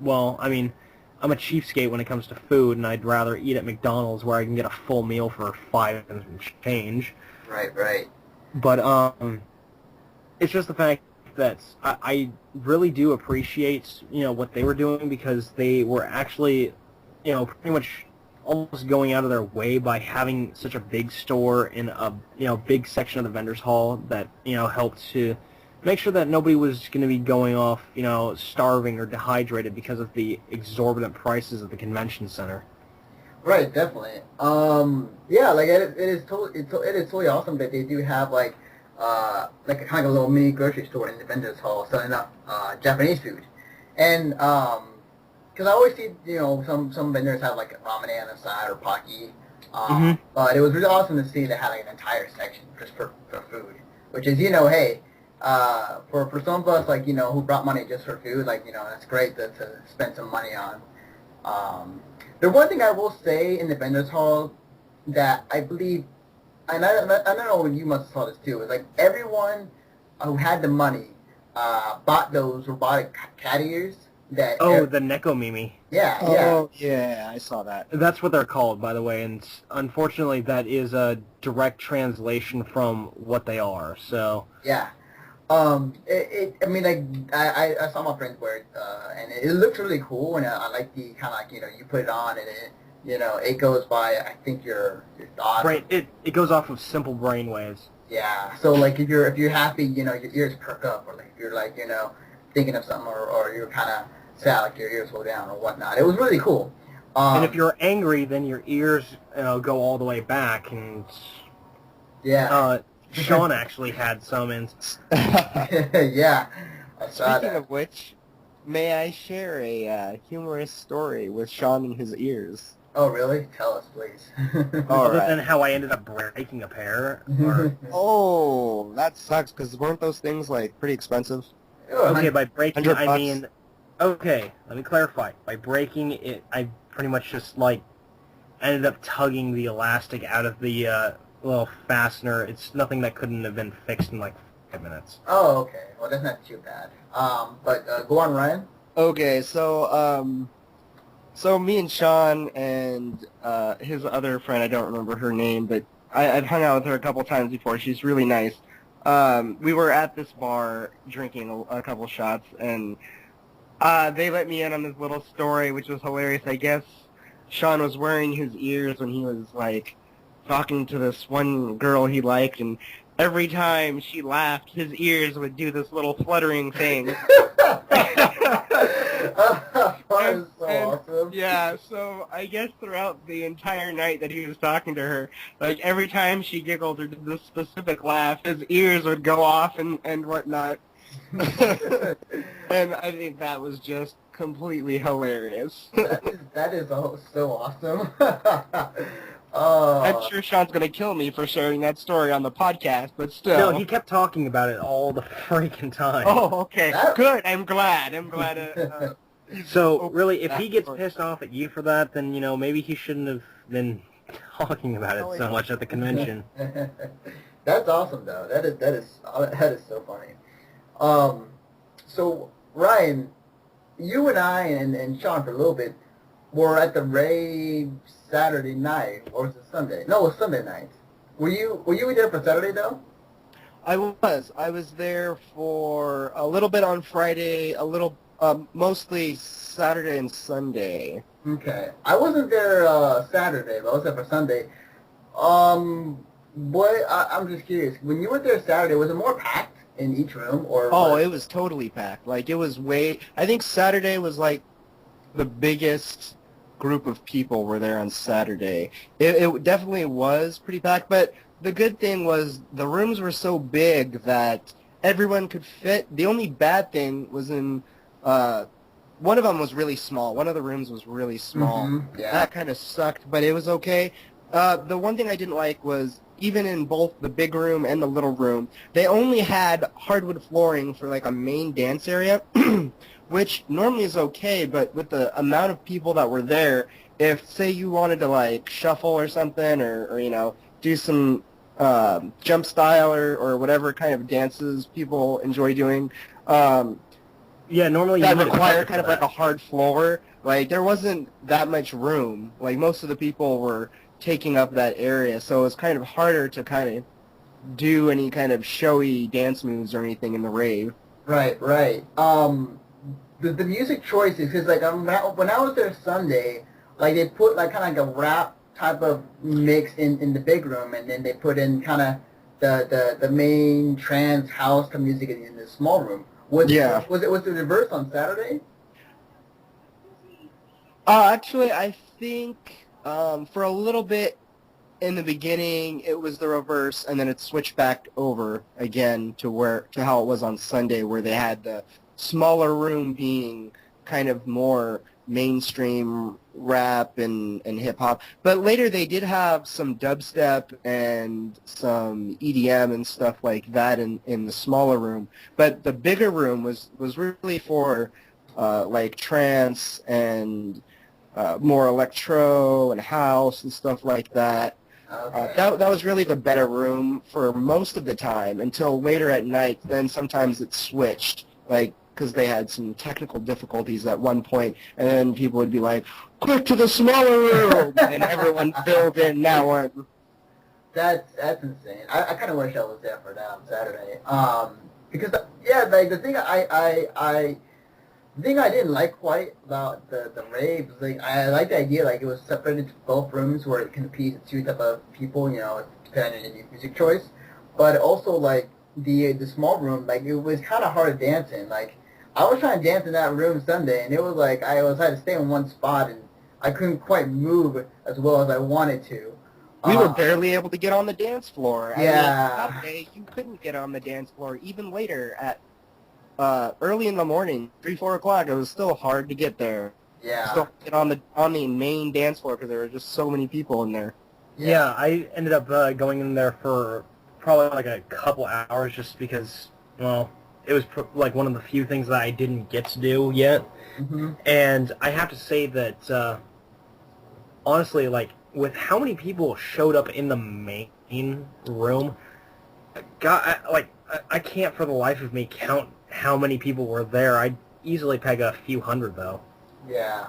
S3: well, I mean, I'm a cheapskate when it comes to food, and I'd rather eat at McDonald's where I can get a full meal for $5 and change.
S1: Right.
S3: But it's just the fact that I really do appreciate, you know, what they were doing, because they were actually, you know, pretty much almost going out of their way by having such a big store in a, you know, big section of the vendor's hall that, you know, helped to make sure that nobody was going to be going off, you know, starving or dehydrated because of the exorbitant prices of the convention center.
S1: Right, definitely. Yeah, like it is totally awesome that they do have like a kind of a little mini grocery store in the vendors hall selling up Japanese food, and because I always see, you know, some vendors have like ramen on the side or pocky, but it was really awesome to see they had like an entire section just for food, which is, you know, hey, for some of us, like, you know, who brought money just for food, like, you know, that's great to spend some money on. The one thing I will say in the vendors hall that I believe, and I don't know when you must have saw this too, is like everyone who had the money bought those robotic cat ears. The
S3: Nekomimi.
S1: Yeah.
S2: Oh, yeah, I saw that.
S3: That's what they're called, by the way, and unfortunately that is a direct translation from what they are, so...
S1: Yeah. I mean, like, I saw my friends wear it, and it looks really cool, and I like the kind of, like, you know, you put it on, and it, you know, it goes by, I think, your thoughts.
S3: Right, it goes off of simple brain waves.
S1: Yeah, so, like, if you're happy, you know, your ears perk up, or, like, if you're, like, you know, thinking of something, or you're kind of sad, like, your ears slow down, or whatnot. It was really cool.
S3: And if you're angry, then your ears, you know, go all the way back, and...
S1: Yeah.
S3: Sean actually had some, and...
S1: Yeah. I saw
S2: Speaking
S1: that.
S2: of which, may I share a humorous story with Sean in his ears?
S1: Oh, really? Tell us, please.
S3: Other than how I ended up breaking a pair, or...
S2: Oh, that sucks, because weren't those things, like, pretty expensive?
S3: Okay, by breaking,
S2: $100
S3: I mean... Okay, let me clarify. By breaking it, I pretty much just, like, ended up tugging the elastic out of the, little fastener. It's nothing that couldn't have been fixed in like 5 minutes.
S1: Oh, okay. Well, that's not too bad. But go on, Ryan.
S2: Okay, so me and Sean and his other friend, I don't remember her name, but I've hung out with her a couple times before. She's really nice. We were at this bar drinking a couple shots, and they let me in on this little story, which was hilarious. I guess Sean was wearing his ears when he was, like, talking to this one girl he liked, and every time she laughed, his ears would do this little fluttering thing.
S1: That is so awesome.
S2: Yeah, so I guess throughout the entire night that he was talking to her, like every time she giggled or did this specific laugh, his ears would go off and whatnot. And I think that was just completely hilarious.
S1: that is so awesome.
S2: I'm sure Sean's going to kill me for sharing that story on the podcast, but still.
S3: No, he kept talking about it all the freaking time.
S2: Oh, okay. Good. I'm glad.
S3: So, really, if he gets pissed off at you for that, then, maybe he shouldn't have been talking about it so much at the convention.
S1: That's awesome, though. That is so funny. So, Ryan, you and I and Sean for a little bit were at the rave Saturday night, or was it Sunday? No, it was Sunday night. Were you there for Saturday, though?
S2: I was. I was there for a little bit on Friday, a little, mostly Saturday and Sunday.
S1: Okay. I wasn't there Saturday, but I was there for Sunday. I'm just curious. When you were there Saturday, was it more packed in each room, or?
S2: Oh, it was totally packed. Like, it was I think Saturday was, like, the biggest group of people were there on Saturday. It definitely was pretty packed, but the good thing was the rooms were so big that everyone could fit. The only bad thing was in one of them was really small. One of the rooms was really small.
S1: Mm-hmm. Yeah.
S2: That kind of sucked, but it was okay. The one thing I didn't like was even in both the big room and the little room, they only had hardwood flooring for like a main dance area, which normally is okay, but with the amount of people that were there, if, say, you wanted to, like, shuffle or something or do some jump style or whatever kind of dances people enjoy doing,
S3: yeah, normally
S2: that
S3: you
S2: require kind of like a hard floor. Like, there wasn't that much room. Like, most of the people were taking up that area, so it was kind of harder to kind of do any kind of showy dance moves or anything in the rave.
S1: Right. The music choices, because like when I was there Sunday, like they put like kind of like a rap type of mix in the big room, and then they put in kind of the main trance house music in the small room. Was it the reverse on Saturday?
S2: Actually, I think for a little bit in the beginning it was the reverse, and then it switched back over again to how it was on Sunday, where they had the smaller room being kind of more mainstream rap and hip-hop. But later they did have some dubstep and some EDM and stuff like that in the smaller room. But the bigger room was really for like trance and more electro and house and stuff like that.
S1: Okay.
S2: That was really the better room for most of the time until later at night. Then sometimes it switched, like, because they had some technical difficulties at one point, and then people would be like, quick to the smaller room, and everyone filled in that one.
S1: That's insane. I kind of wish I was there for that on Saturday. Because like the thing the thing I didn't like quite about the rave was like I liked the idea like it was separated into both rooms where it can appease the two type of people, depending on your music choice. But also like the small room, like it was kind of hard to dance in. Like I was trying to dance in that room Sunday, and it was like I had to stay in one spot, and I couldn't quite move as well as I wanted to.
S2: We were barely able to get on the dance floor.
S1: Yeah.
S2: I mean, Saturday, you couldn't get on the dance floor. Even later at early in the morning, 3-4 o'clock, it was still hard to get there.
S1: Yeah.
S2: Still get on the main dance floor because there were just so many people in there.
S3: Yeah, I ended up going in there for probably like a couple hours just because, well, it was like one of the few things that I didn't get to do yet.
S1: Mm-hmm.
S3: And I have to say that, honestly, like, with how many people showed up in the main main room. God, I can't for the life of me count how many people were there. I'd easily peg a few hundred, though.
S1: Yeah.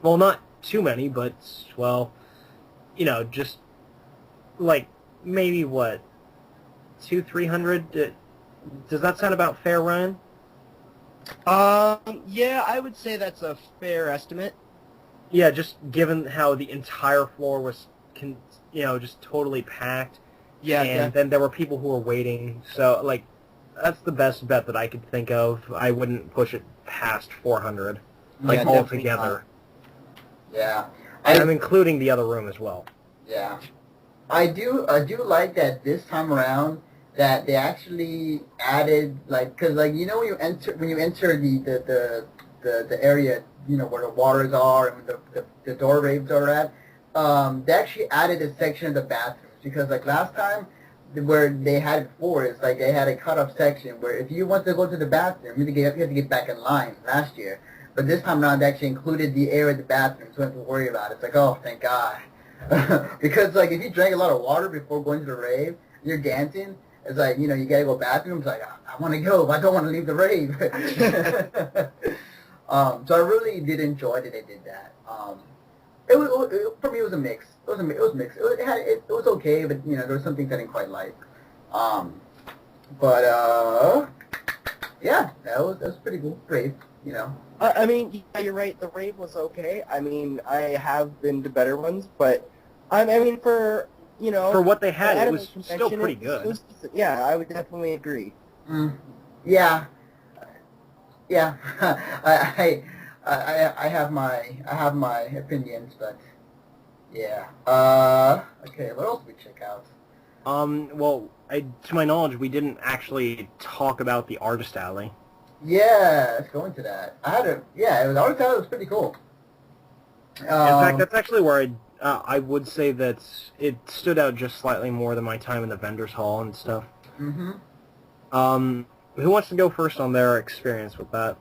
S3: Well, not too many, but, well, just, maybe, what, 200-300? Does that sound about fair, Ryan?
S2: Yeah, I would say that's a fair estimate.
S3: Yeah, just given how the entire floor was, just totally packed.
S2: Yeah,
S3: and then there were people who were waiting. So, that's the best bet that I could think of. I wouldn't push it past 400,
S2: Yeah,
S3: altogether.
S1: Yeah.
S3: And I'm including the other room as well.
S1: Yeah. I do like that this time around that they actually added because when you enter the area where the waters are and the door raves are at, they actually added a section of the bathrooms because last time where they had it before is they had a cut-off section where if you want to go to the bathroom you had to get back in line last year, but this time around they actually included the area of the bathroom so you don't have to worry about it. It's oh, thank God. Because if you drank a lot of water before going to the rave, you're dancing. It's you gotta go to the bathroom. It's I want to go, but I don't want to leave the rave. So I really did enjoy that they did that. For me, it was a mix. It was mixed. It was okay, but there were some things I didn't quite like. But yeah, that was pretty cool. Rave,
S2: I mean, yeah, you're right. The rave was okay. I mean, I have been to better ones, but I mean, for
S3: what they had, it was
S2: convention,
S3: still pretty good.
S2: Yeah, I would definitely agree.
S1: Yeah. Yeah, I have my opinions, but yeah. Okay, what else did we check out?
S3: Well, to my knowledge, we didn't actually talk about the Artist Alley.
S1: Yeah, let's go into that. It was Artist Alley was pretty cool.
S3: In fact, that's actually where I would say that it stood out just slightly more than my time in the vendors hall and stuff.
S1: Mm-hmm.
S3: Who wants to go first on their experience with that?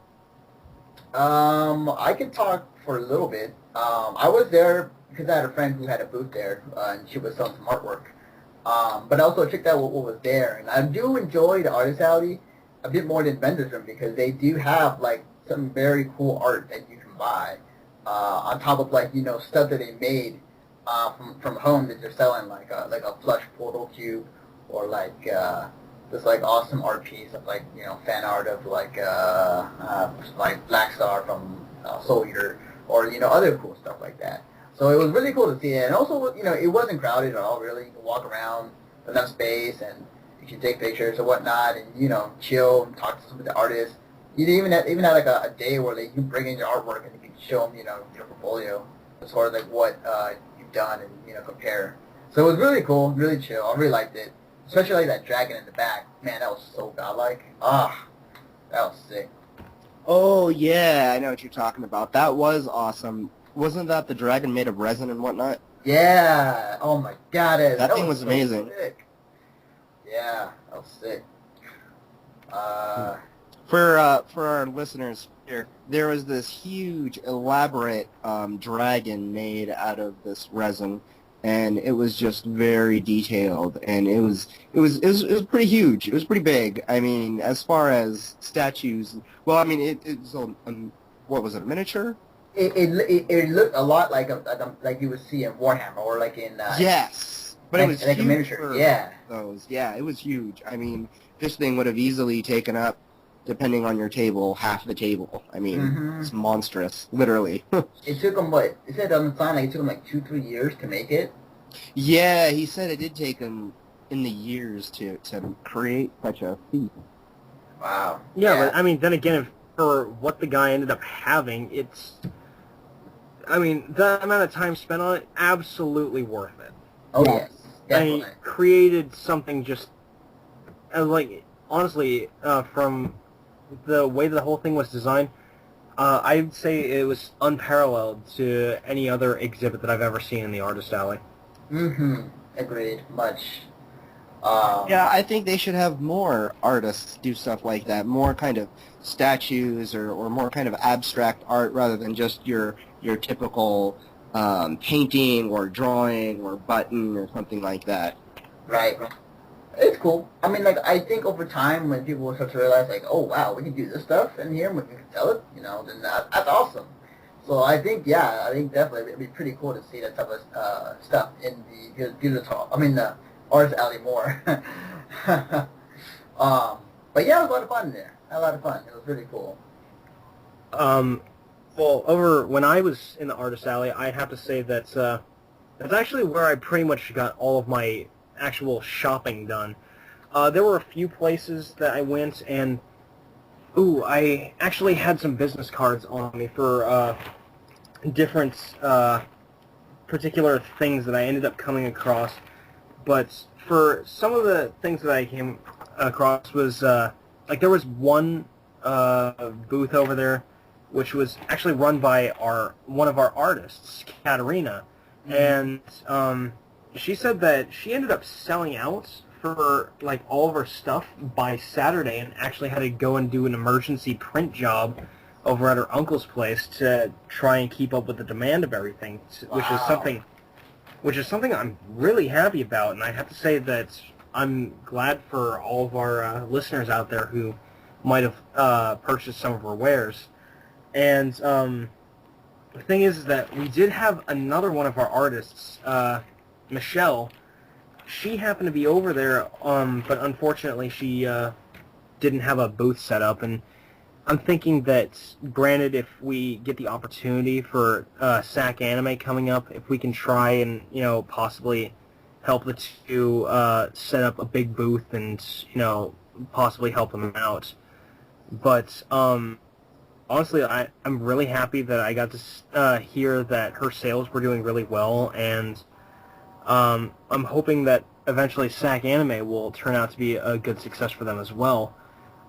S1: I can talk for a little bit. I was there because I had a friend who had a booth there, and she was selling some artwork. But I also checked out what was there, and I do enjoy the Artist Alley a bit more than Vendors Room because they do have some very cool art that you can buy on top of stuff that they made from home that they're selling like a plush portal cube or this awesome art piece of fan art of Black Star from Soul Eater or other cool stuff like that. So it was really cool to see it, and also it wasn't crowded at all. Really, you can walk around, enough space, and you can take pictures or whatnot, and chill and talk to some of the artists. You even had a day where you can bring in your artwork and you can show them your portfolio as far as what you've done and compare. So it was really cool, really chill. I really liked it. Especially that dragon in the back. Man, that was so godlike. Ah, that was sick.
S2: Oh, yeah, I know what you're talking about. That was awesome. Wasn't that the dragon made of resin and whatnot?
S1: Yeah. Oh, my God.
S2: That thing was
S1: so
S2: amazing.
S1: Sick. Yeah, that was sick.
S2: For our listeners here, there was this huge, elaborate dragon made out of this resin, and it was just very detailed, and it was pretty huge. It was pretty big. I mean, as far as statues, well, I mean, it was what was it, a miniature?
S1: It looked a lot like you would see in Warhammer or in
S2: yes, but it was
S1: like
S2: huge
S1: a miniature. Yeah,
S2: it was huge. I mean, this thing would have easily taken up, depending on your table, half the table. I mean, It's monstrous, literally.
S1: It took him what? It said on the sign it took him 2-3 years to make it.
S2: Yeah, he said it did take him in the years to create such a feat.
S1: Wow.
S3: Yeah, but I mean, then again, for what the guy ended up having, the amount of time spent on it, absolutely worth it.
S1: Oh, yes.
S3: Definitely. I created something just, honestly, from the way the whole thing was designed, I'd say it was unparalleled to any other exhibit that I've ever seen in the Artist Alley.
S1: Mm-hmm. Agreed. Much.
S2: Yeah, I think they should have more artists do stuff like that, more kind of statues or more kind of abstract art rather than just your typical painting or drawing or button or something like that.
S1: Right. It's cool. I mean, like, I think over time when people start to realize, like, oh, wow, we can do this stuff in here and we can sell it, then that's awesome. So I think, yeah, I think definitely it'd be pretty cool to see that type of stuff in the Guitar Hall. I mean, the Artist Alley more. But yeah, it was a lot of fun there. I had a lot of fun. It was really cool.
S3: Well, over when I was in the Artist Alley, I have to say that that's actually where I pretty much got all of my actual shopping done. There were a few places that I went, and I actually had some business cards on me for different particular things that I ended up coming across. But for some of the things that I came across was like there was one booth over there which was actually run by one of our artists, Katarina, and she said that she ended up selling out for like all of her stuff by Saturday, and actually had to go and do an emergency print job over at her uncle's place to try and keep up with the demand of everything,
S1: Wow.
S3: which is something I'm really happy about, and I have to say that I'm glad for all of our listeners out there who might have purchased some of her wares. And the thing is that we did have another one of our artists, Michelle. She happened to be over there, but unfortunately she didn't have a booth set up, and I'm thinking that, granted, if we get the opportunity for SAC Anime coming up, if we can try and, possibly help the two set up a big booth and, possibly help them out. But, honestly, I'm really happy that I got to hear that her sales were doing really well, and I'm hoping that eventually SAC Anime will turn out to be a good success for them as well.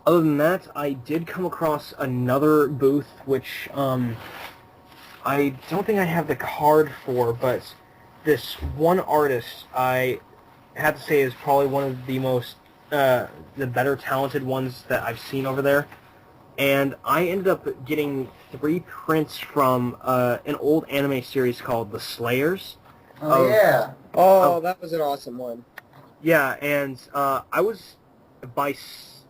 S3: Other than that, I did come across another booth, which I don't think I have the card for, but this one artist I have to say is probably one of the most, the better talented ones that I've seen over there. And I ended up getting 3 prints from an old anime series called The Slayers.
S1: Oh, yeah.
S2: Oh, that was an awesome one.
S3: Yeah, and I was, by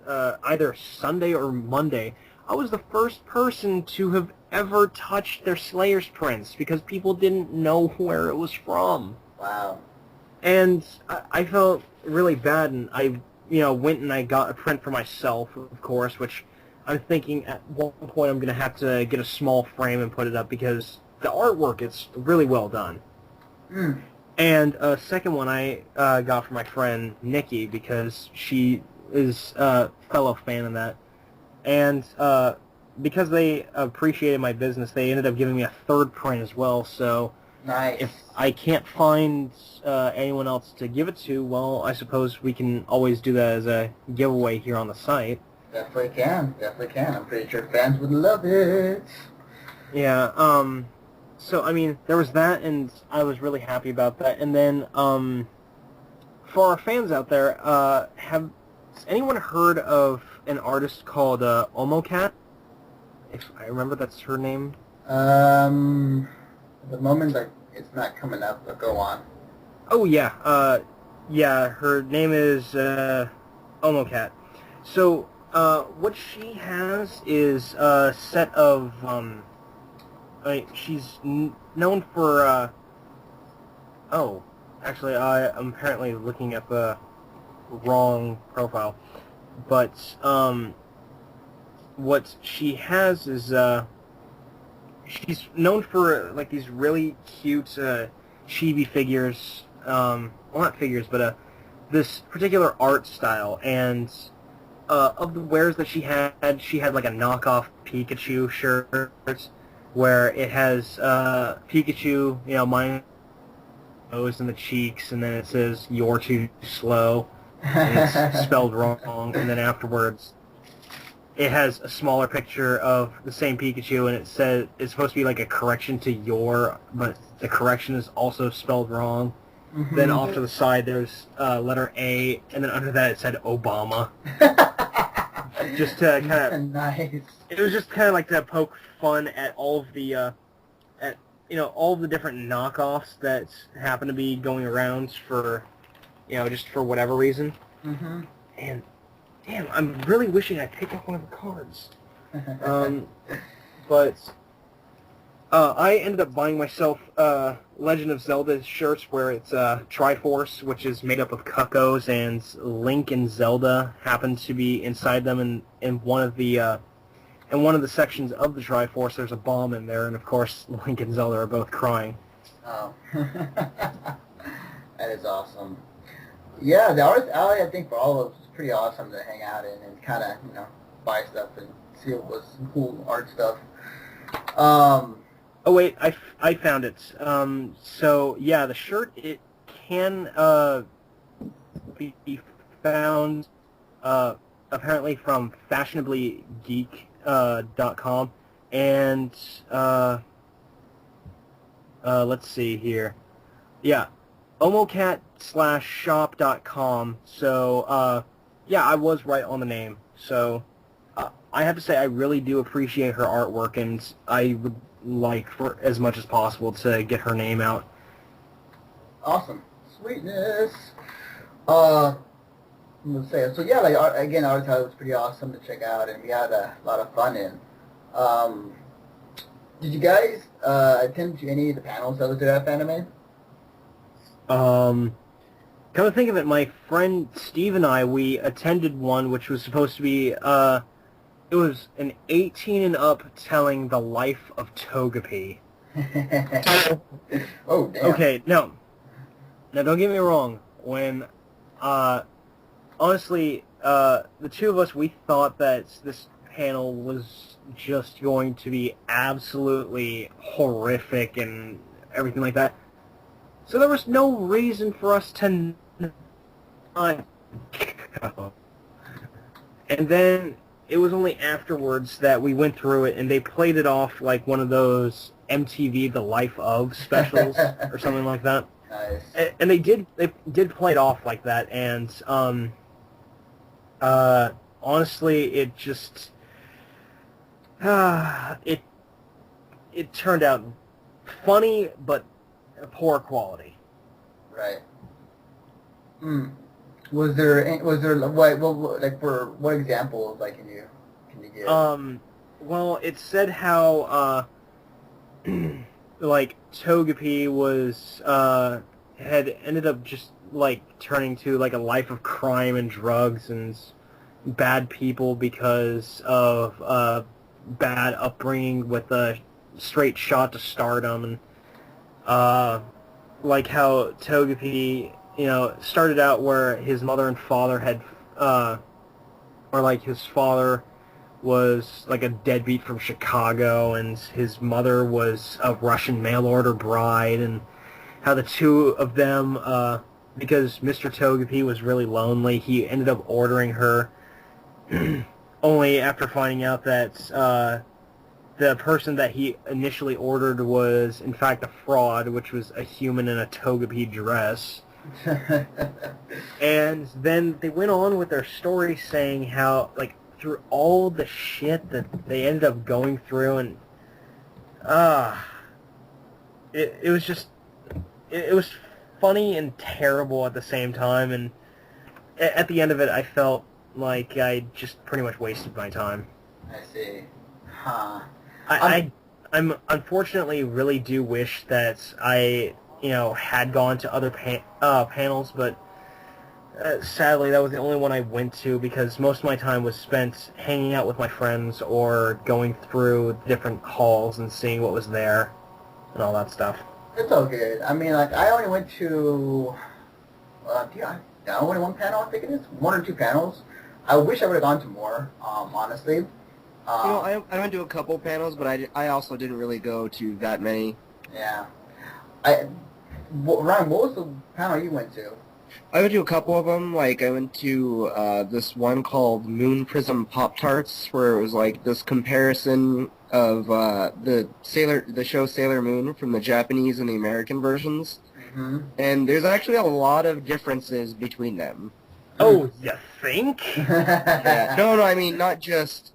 S3: either Sunday or Monday, I was the first person to have ever touched their Slayers prints because people didn't know where it was from.
S1: Wow.
S3: And I felt really bad, and I, went and I got a print for myself, of course, which I'm thinking at one point I'm going to have to get a small frame and put it up because the artwork is really well done.
S1: Mm.
S3: And a second one I got from my friend Nikki because she is a fellow fan of that. And because they appreciated my business, they ended up giving me a 3rd print as well. So
S1: Nice.
S3: if I can't find anyone else to give it to, well, I suppose we can always do that as a giveaway here on the site.
S1: Definitely can. Definitely can. I'm pretty sure fans would love it.
S3: Yeah, so, I mean, there was that, and I was really happy about that. And then, for our fans out there, has anyone heard of an artist called Omocat? If I remember, that's her name.
S1: At the moment, like, it's not coming up, but go on.
S3: Oh, yeah, yeah, her name is Omocat. So, what she has is a set of, she's known for, oh, actually, I'm apparently looking at the wrong profile, but, what she has is, she's known for, like, these really cute, chibi figures, well, not figures, but, this particular art style, and, of the wares that she had like a knockoff Pikachu shirt where it has Pikachu, mine nose and the cheeks, and then it says "You're too slow," and it's spelled wrong, and then afterwards it has a smaller picture of the same Pikachu, and it says it's supposed to be like a correction to "your," but the correction is also spelled wrong.
S1: Mm-hmm.
S3: Then off to the side there's letter A, and then under that it said Obama. Just to kind of
S1: nice.
S3: It was just kind of like to poke fun at all of the all of the different knockoffs that happen to be going around for just for whatever reason.
S1: Mm-hmm.
S3: And damn, I'm really wishing I picked up one of the cards. But I ended up buying myself Legend of Zelda shirts where it's Triforce, which is made up of Cuckoos, and Link and Zelda happen to be inside them. And in one of the sections of the Triforce, there's a bomb in there, and of course, Link and Zelda are both crying.
S1: Oh, that is awesome. Yeah, the art alley, I think for all of us, is pretty awesome to hang out in and kind of buy stuff and see what was some cool art stuff.
S3: Oh wait, I found it. So yeah, the shirt, it can be found apparently from fashionablygeek.com, and let's see here. Yeah, omocat/shop.com. So yeah, I was right on the name. So I have to say I really do appreciate her artwork, and I would like for as much as possible to get her name out.
S1: Awesome. Sweetness. Let's say, so yeah, again, our title was pretty awesome to check out, and we had a lot of fun in. Did you guys attend to any of the panels that was there at Fanime?
S3: Come to think of it, my friend Steve and I, we attended one which was supposed to be, it was an 18 and up telling the life of Togepi.
S1: Oh, damn.
S3: Okay, now don't get me wrong. When, honestly, the two of us, we thought that this panel was just going to be absolutely horrific and everything like that. So there was no reason for us to not go. And then it was only afterwards that we went through it, and they played it off like one of those MTV The Life of specials or something like that.
S1: Nice.
S3: And they did play it off like that, and honestly, it just it turned out funny but poor quality.
S1: Right. Was there what like for what examples can you give?
S3: Well, it said how like Togepi was had ended up just turning to a life of crime and drugs and bad people because of bad upbringing with a straight shot to stardom, and like how Togepi started out where his mother and father had or his father was a deadbeat from Chicago, and his mother was a Russian mail-order bride, and how the two of them, because Mr. Togepi was really lonely, he ended up ordering her, only after finding out that the person that he initially ordered was, in fact, a fraud, which was a human in a Togepi dress. And then they went on with their story saying how, through all the shit that they ended up going through, and it was just it was funny and terrible at the same time, and at the end of it I felt like I just pretty much wasted my time.
S1: I see. Huh.
S3: I'm unfortunately really do wish that I had gone to other panels, but sadly, that was the only one I went to because most of my time was spent hanging out with my friends or going through different halls and seeing what was there and all that stuff.
S1: It's all good. I mean, I only went to, only one panel, I think it is. One or two panels. I wish I would have gone to more, honestly.
S2: I went to a couple panels, but I also didn't really go to that many.
S1: Yeah. Ryan, what was the panel you went to?
S2: I went to a couple of them. I went to this one called Moon Prism Pop-Tarts, where it was this comparison of the show Sailor Moon from the Japanese and the American versions.
S1: Mm-hmm.
S2: And there's actually a lot of differences between them.
S3: Oh, you think?
S2: Yeah. No, I mean, not just,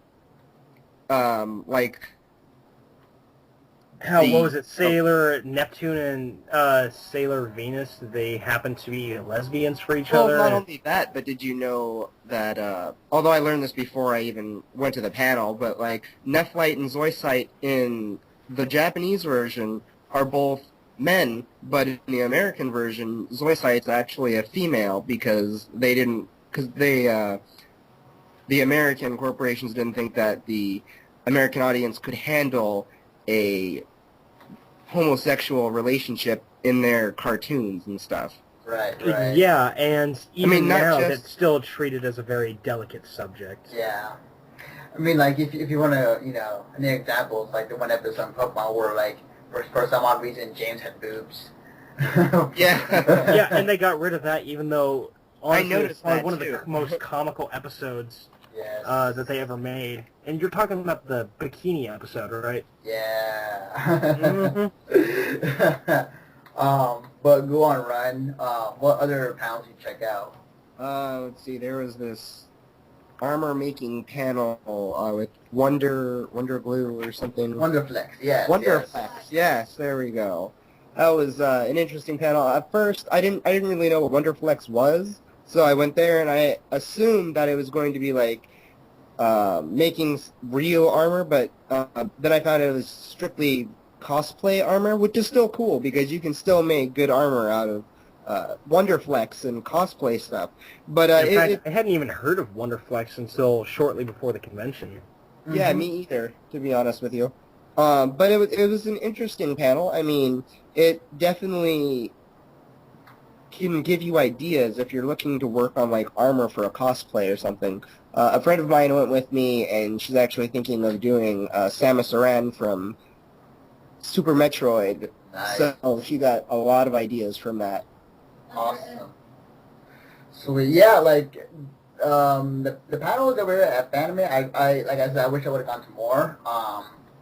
S3: what was it? Sailor Neptune and Sailor Venus, they happen to be lesbians for each
S2: Well,
S3: other?
S2: not only that, but did you know that, although I learned this before I even went to the panel, but like Nephlite and Zoisite in the Japanese version are both men, but in the American version, Zoisite's actually a female because the American corporations didn't think that the American audience could handle a homosexual relationship in their cartoons and stuff.
S1: Right, right.
S3: Yeah, and even
S2: not
S3: now,
S2: just-
S3: that's still treated as a very delicate subject.
S1: Yeah. I mean, like, if you want to, you know, an example is like the one episode of Pokemon where, like, for some odd reason, James had boobs.
S2: Yeah.
S3: Yeah, and they got rid of that, even though honestly,
S2: noticed
S3: it's probably
S2: that,
S3: one of
S2: too.
S3: the most comical episodes
S1: Yes.
S3: that they ever made. And you're talking about the bikini episode, right?
S1: Yeah. But go on, Ryan. What other panels you check out?
S2: Let's see, there was this armor-making panel with Wonder Glue or something.
S1: Wonderflex, yes.
S2: Wonderflex, yes, there we go. That was an interesting panel. At first, I didn't really know what Wonderflex was, so I went there and I assumed that it was going to be like making real armor, but then I found it was strictly cosplay armor, which is still cool because you can still make good armor out of Wonderflex and cosplay stuff. But
S3: In fact, I hadn't even heard of Wonderflex until shortly before the convention.
S2: yeah, me either, to be honest with you. But it was an interesting panel. I mean, it definitely can give you ideas if you're looking to work on like armor for a cosplay or something. A friend of mine went with me, and she's actually thinking of doing Samus Aran from Super Metroid.
S1: Nice.
S2: So she got a lot of ideas from that.
S1: Awesome. So yeah, like the panels that were at Fanime, I like I said, I wish I would have gone to more.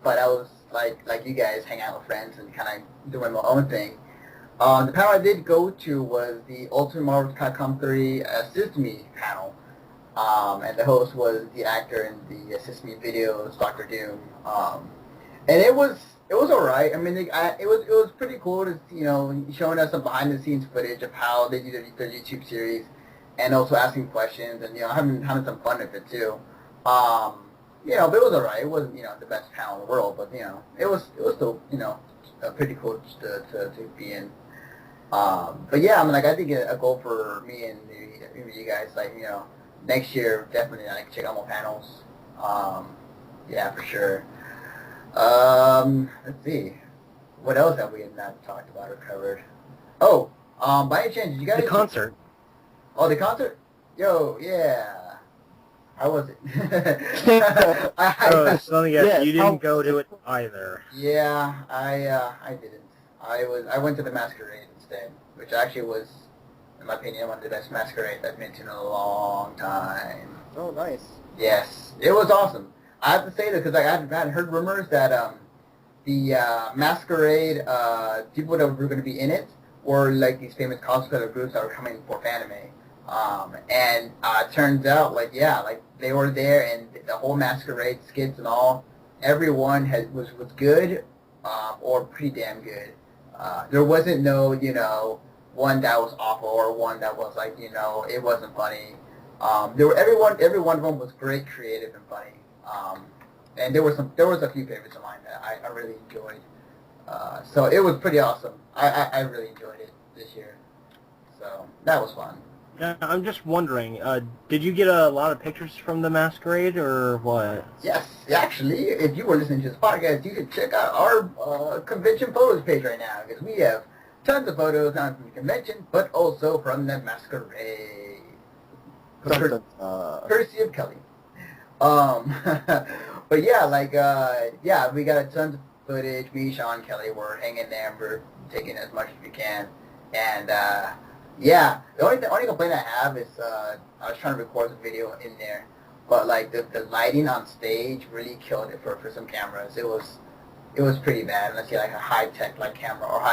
S1: But I was like you guys, hang out with friends and kind of doing my own thing. The panel I did go to was the Ultimate Marvel Capcom 3 Assist Me panel. And the host was the actor in the Assist Me videos, Dr. Doom. And it was alright. I mean, it was pretty cool to, you know, showing us some behind the scenes footage of how they do their YouTube series, and also asking questions and, you know, having some fun with it too. You know, but it was alright. It wasn't, you know, the best panel in the world, but, you know, it was still, you know, pretty cool to be in. But yeah, I mean, like, I think a goal for me and maybe you guys, like, you know, next year definitely like check out more panels. Yeah, for sure. Let's see. What else have we not talked about or covered? Oh, by any chance, did you guys...
S3: The concert.
S1: Oh, the concert? Yo, yeah. How was it?
S3: So yes, you didn't go to it either.
S1: Yeah, I didn't. I went to the Masquerade instead, which actually was, in my opinion, one of the best masquerades I've been to in a long time.
S2: Oh, nice.
S1: Yes, it was awesome. I have to say that because I had heard rumors that the Masquerade people that were going to be in it were like these famous cosplayer groups that were coming for Fanime. And turns out, like, yeah, like they were there, and the whole Masquerade skits and all, everyone was good or pretty damn good. There wasn't no, you know, one that was awful or one that was like, you know, it wasn't funny. Every one of them was great, creative, and funny. And there was a few favorites of mine that I really enjoyed. So it was pretty awesome. I really enjoyed it this year. So that was fun.
S3: I'm just wondering, did you get a lot of pictures from the Masquerade, or what?
S1: Yes, actually, if you were listening to this podcast, you could check out our convention photos page right now, because we have tons of photos not from the convention, but also from the Masquerade. Courtesy of Kelly. But yeah, like, yeah, we got a tons of footage. Me, Sean, Kelly were hanging there, and we're taking as much as we can. And, yeah, the only complaint I have is, I was trying to record the video in there, but like the lighting on stage really killed it for some cameras. It was pretty bad unless you had like a high tech like camera or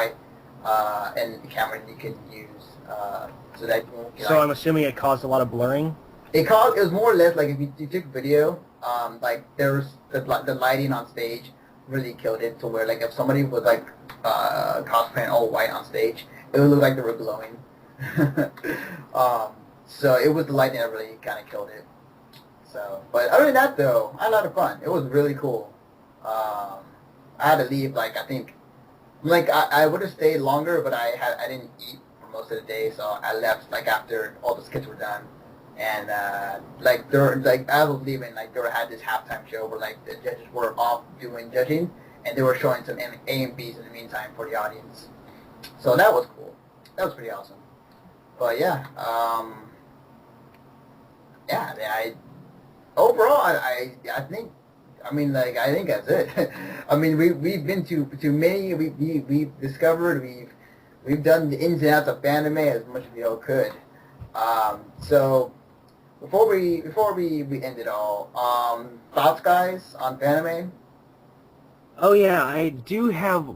S1: and camera you could use, so that you
S3: So I'm assuming it caused a lot of blurring?
S1: It was more or less like if you took video, like there was the lighting on stage really killed it to where like if somebody was like cosplaying all white on stage, it would look like they were glowing. um, so it was the lighting that really kind of killed it. So, but other than that though, I had a lot of fun. It was really cool. I had to leave like I think like I would have stayed longer, but I didn't eat for most of the day, so I left like after all the skits were done. And like there, like as I was leaving, like they had this halftime show where like the judges were off doing judging, and they were showing some A and B's in the meantime for the audience. So that was cool. That was pretty awesome. But yeah, yeah. I overall, I think. I mean, like I think that's it. I mean, we've been to many. We've discovered. We've done the ins and outs of anime as much as we all could. So before we end it all, thoughts, guys, on Fanime?
S3: Oh yeah, I do have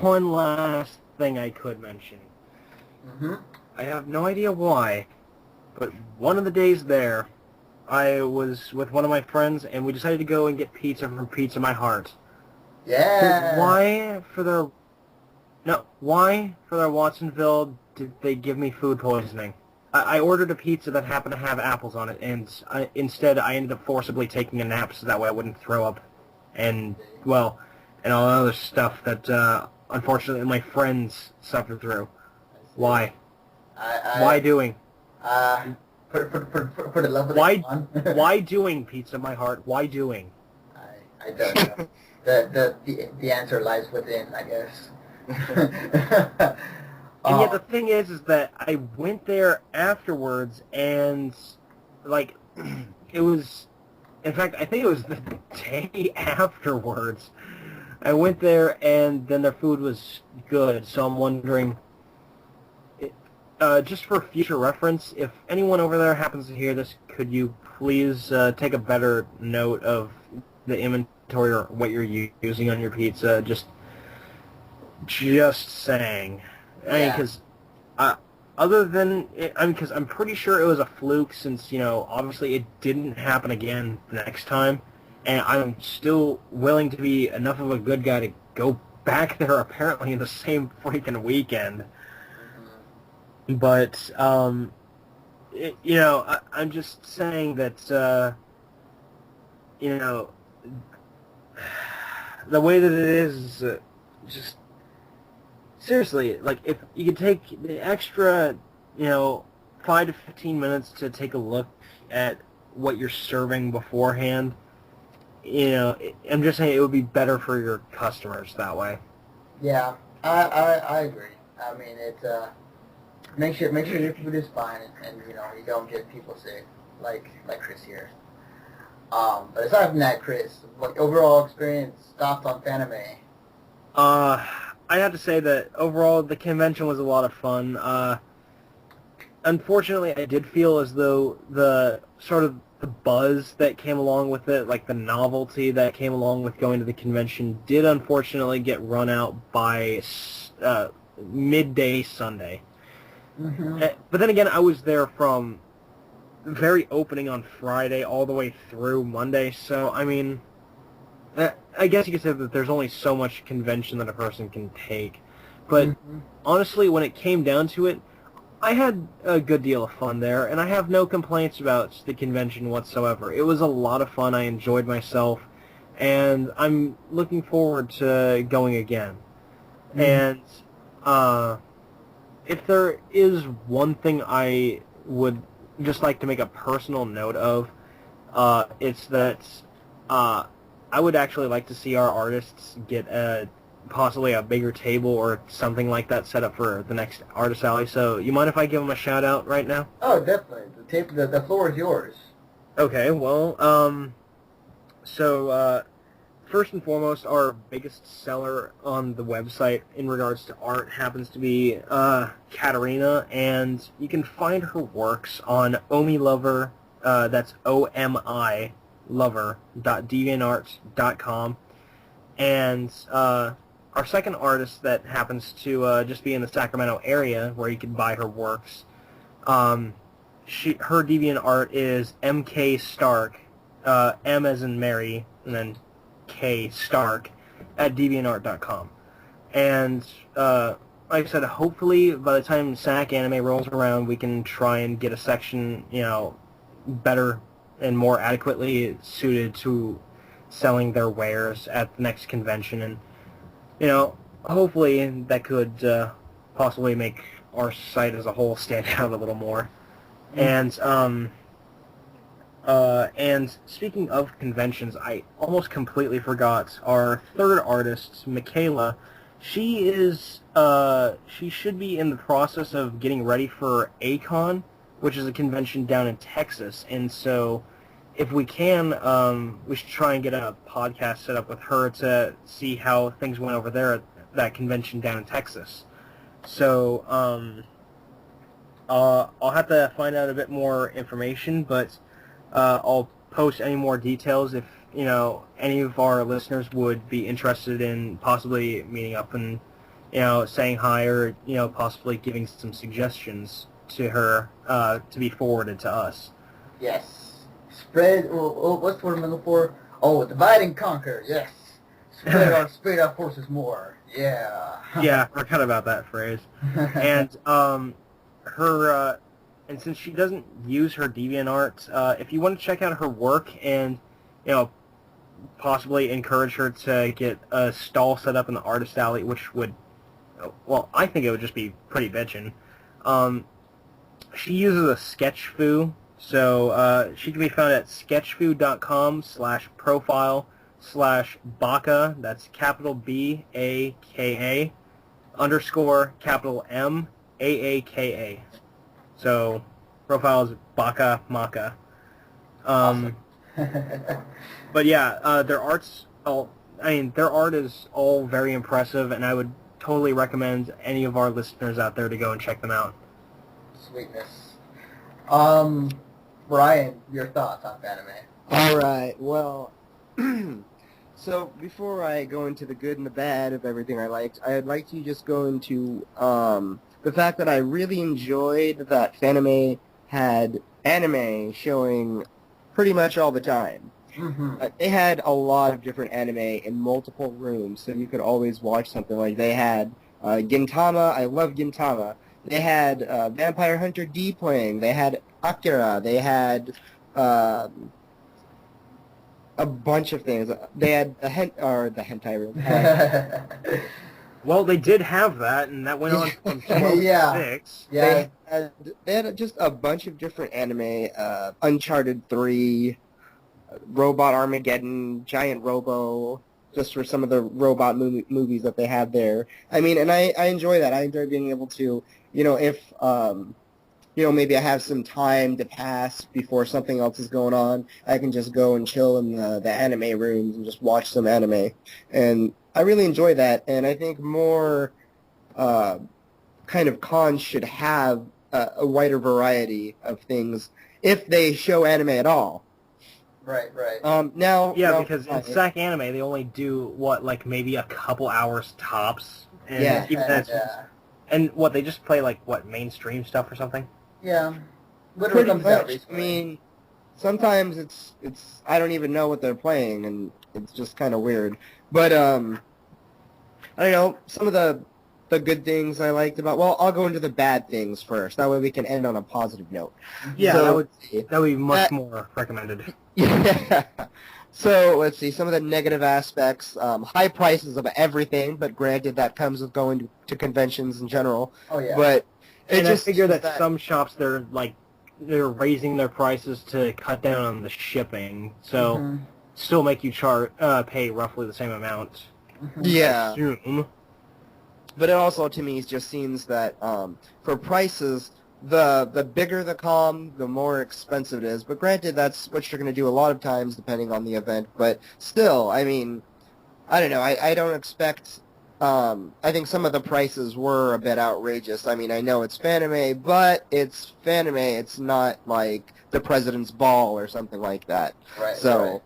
S3: one last thing I could mention.
S1: Mm-hmm.
S3: I have no idea why, but one of the days there, I was with one of my friends, and we decided to go and get pizza from Pizza My Heart.
S1: Yeah.
S3: Why for their Watsonville did they give me food poisoning? I ordered a pizza that happened to have apples on it, and instead I ended up forcibly taking a nap so that way I wouldn't throw up, and all other stuff that unfortunately my friends suffered through. Why? Why doing?
S1: For the love of
S3: Why?
S1: the fun.
S3: Why doing Pizza My Heart? Why doing?
S1: I don't know. The answer lies within, I guess.
S3: And yet the thing is that I went there afterwards, and like it was, in fact, I think it was the day afterwards. I went there, and then their food was good. So I'm wondering, just for future reference, if anyone over there happens to hear this, could you please take a better note of the inventory or what you're using on your pizza? Just saying. I mean, because other than, because I'm pretty sure it was a fluke since, obviously it didn't happen again the next time, and I'm still willing to be enough of a good guy to go back there apparently in the same freaking weekend. But, I'm just saying that, the way that it is just seriously, like, if you could take the extra, 5 to 15 minutes to take a look at what you're serving beforehand, I'm just saying it would be better for your customers that way.
S1: Yeah, I agree. I mean, it's, make sure your food is fine and you don't get people sick, like Kris here. But aside from that, Kris, what overall experience, thoughts on Fanime?
S3: I have to say that overall the convention was a lot of fun. Unfortunately, I did feel as though the sort of the buzz that came along with it, like the novelty that came along with going to the convention, did unfortunately get run out by midday Sunday. Mm-hmm. But then again, I was there from the very opening on Friday all the way through Monday, so I mean, I guess you could say that there's only so much convention that a person can take. But honestly, when it came down to it, I had a good deal of fun there, and I have no complaints about the convention whatsoever. It was a lot of fun. I enjoyed myself, and I'm looking forward to going again. And if there is one thing I would just like to make a personal note of, it's that I would actually like to see our artists get possibly a bigger table or something like that set up for the next artist alley. So you mind if I give them a shout out right now?
S1: Oh, definitely. The floor is yours.
S3: Okay, well, so first and foremost, our biggest seller on the website in regards to art happens to be Katarina, and you can find her works on OmiLover, that's OMI lover.deviantart.com, and our second artist that happens to just be in the Sacramento area where you can buy her works, her DeviantArt is MK Stark, M as in Mary, and then K Stark, at deviantart.com. And like I said, hopefully by the time SAC Anime rolls around, we can try and get a section, better and more adequately suited to selling their wares at the next convention. And, hopefully that could possibly make our site as a whole stand out a little more. And speaking of conventions, I almost completely forgot our third artist, Michaela. She should be in the process of getting ready for ACON, which is a convention down in Texas. And so, if we can, we should try and get a podcast set up with her to see how things went over there at that convention down in Texas. So, I'll have to find out a bit more information, but I'll post any more details if any of our listeners would be interested in possibly meeting up and saying hi, or possibly giving some suggestions to her to be forwarded to us.
S1: Yes. Spread. What's the word I'm looking for? Oh, divide and conquer. Yes. Spread our forces more. Yeah.
S3: Yeah, I forgot about that phrase. And her. And since she doesn't use her DeviantArt, if you want to check out her work and, possibly encourage her to get a stall set up in the Artist Alley, which would, well, I think it would just be pretty bitchin'. She uses a sketchfoo, so she can be found at sketchfoo.com/profile/baka, that's capital BAKA, underscore capital MAAKA. So, profile is Baka Maka.
S1: Awesome.
S3: But yeah, their art is all very impressive, and I would totally recommend any of our listeners out there to go and check them out.
S1: Sweetness. Brian, your thoughts on Fanime?
S2: All right. Well, so before I go into the good and the bad of everything I liked, I'd like to just go into the fact that I really enjoyed that Fanime had anime showing pretty much all the time.
S1: Mm-hmm.
S2: They had a lot of different anime in multiple rooms, so you could always watch something. Like they had Gintama. I love Gintama. They had Vampire Hunter D playing. They had Akira. They had a bunch of things. They had the hentai room.
S3: Well, they did have that, and that went on from 12
S1: Yeah.
S3: to 6.
S1: Yeah.
S2: They had just a bunch of different anime. Uncharted 3, Robot Armageddon, Giant Robo, just for some of the robot movies that they had there. I mean, and I enjoy that. I enjoy being able to, if, maybe I have some time to pass before something else is going on, I can just go and chill in the anime rooms and just watch some anime. And I really enjoy that, and I think more kind of cons should have a wider variety of things if they show anime at all.
S1: Right.
S3: Because in SAC Anime, they only do, maybe a couple hours tops. And
S2: Yeah.
S3: And they just play, mainstream stuff or something?
S1: Yeah.
S2: Pretty
S1: comes out
S2: much.
S1: recently.
S2: I mean, sometimes it's I don't even know what they're playing, and it's just kind of weird. But I don't know, some of the good things I liked about. Well, I'll go into the bad things first. That way we can end on a positive note.
S3: Yeah,
S2: So,
S3: that would be much more recommended.
S2: Yeah. So let's see some of the negative aspects. High prices of everything, but granted that comes with going to conventions in general.
S1: Oh yeah.
S2: But
S3: And I figure that some shops they're raising their prices to cut down on the shipping, so still make you pay roughly the same amount.
S2: Yeah.
S3: I assume.
S2: But it also, to me, just seems that for prices, the bigger the com, the more expensive it is. But granted, that's what you're going to do a lot of times, depending on the event. But still, I mean, I don't know. I don't expect... I think some of the prices were a bit outrageous. I mean, I know it's Fanime, but it's Fanime. It's not like the President's Ball or something like that.
S1: Right.
S2: So,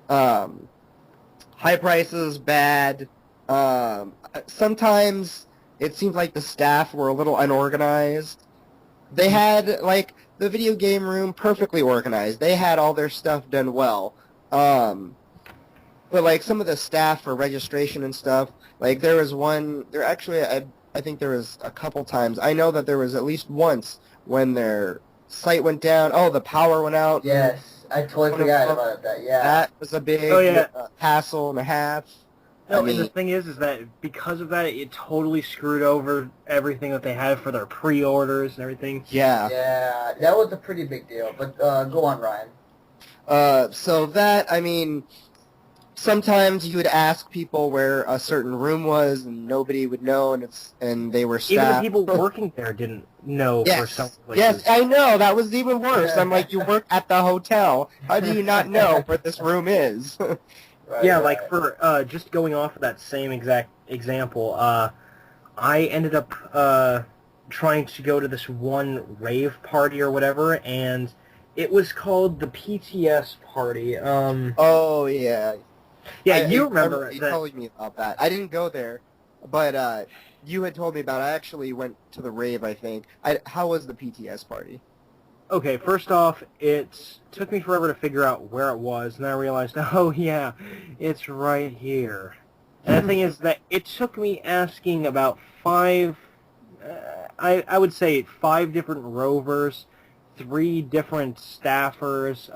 S2: high prices, bad. Sometimes it seemed like the staff were a little unorganized. They had, the video game room perfectly organized. They had all their stuff done well. But like some of the staff for registration and stuff, like there was one. There actually, I think there was a couple times. I know that there was at least once when their site went down. Oh, the power went out.
S1: Yes, I totally forgot about that. Yeah.
S2: That was a big
S3: Oh, yeah.
S2: hassle and a half.
S3: No,
S2: I
S3: and the
S2: mean,
S3: thing is that because of that, it totally screwed over everything that they had for their pre-orders and everything.
S2: yeah.
S1: Yeah, that was a pretty big deal. But go on, Ryan.
S2: So that, I mean, sometimes you would ask people where a certain room was, and nobody would know, and they were
S3: Even the
S2: staff.
S3: people working there didn't know for some places.
S2: Yes, I know. That was even worse. I'm like, you work at the hotel. How do you not know where this room is?
S1: Right,
S3: Yeah,
S1: right.
S3: like for just going off of that same exact example, I ended up trying to go to this one rave party or whatever, and it was called the PTS party.
S2: Oh, yeah.
S3: Yeah, you remember
S2: you
S3: that.
S2: told me about that. I didn't go there, but you had told me about it. I actually went to the rave, I think. How was the PTS party?
S3: Okay, first off, it took me forever to figure out where it was, and then I realized, oh yeah, it's right here. And the thing is that it took me asking about I would say 5 different rovers, 3 different staffers,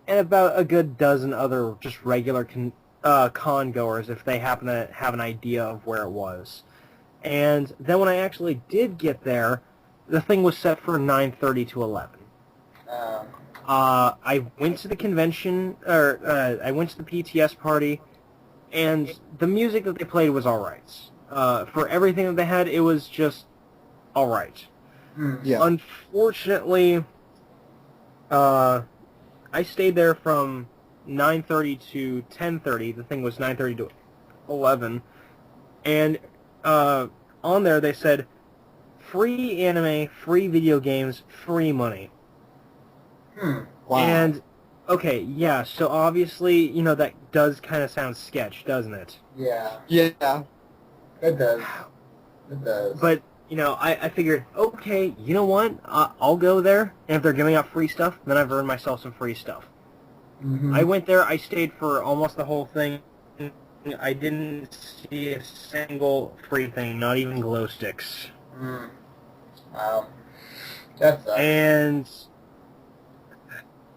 S3: and about a good dozen other just regular con goers if they happen to have an idea of where it was. And then when I actually did get there, the thing was set for 9:30 to 11. I went to the convention, or I went to the PTS party, and the music that they played was all right. For everything that they had, it was just all right.
S2: Yeah.
S3: Unfortunately, I stayed there from 9:30 to 10:30. The thing was 9:30 to 11, and on there they said, free anime, free video games, free money.
S2: Wow.
S3: And, okay, yeah, so obviously, that does kind of sound sketch, doesn't it?
S1: Yeah,
S2: Yeah.
S1: it does. It does.
S3: But, I figured, okay, you know what? I'll go there, and if they're giving out free stuff, then I've earned myself some free stuff.
S1: Mm-hmm.
S3: I went there, I stayed for almost the whole thing. I didn't see a single free thing, not even glow sticks.
S1: Wow. That sucks.
S3: And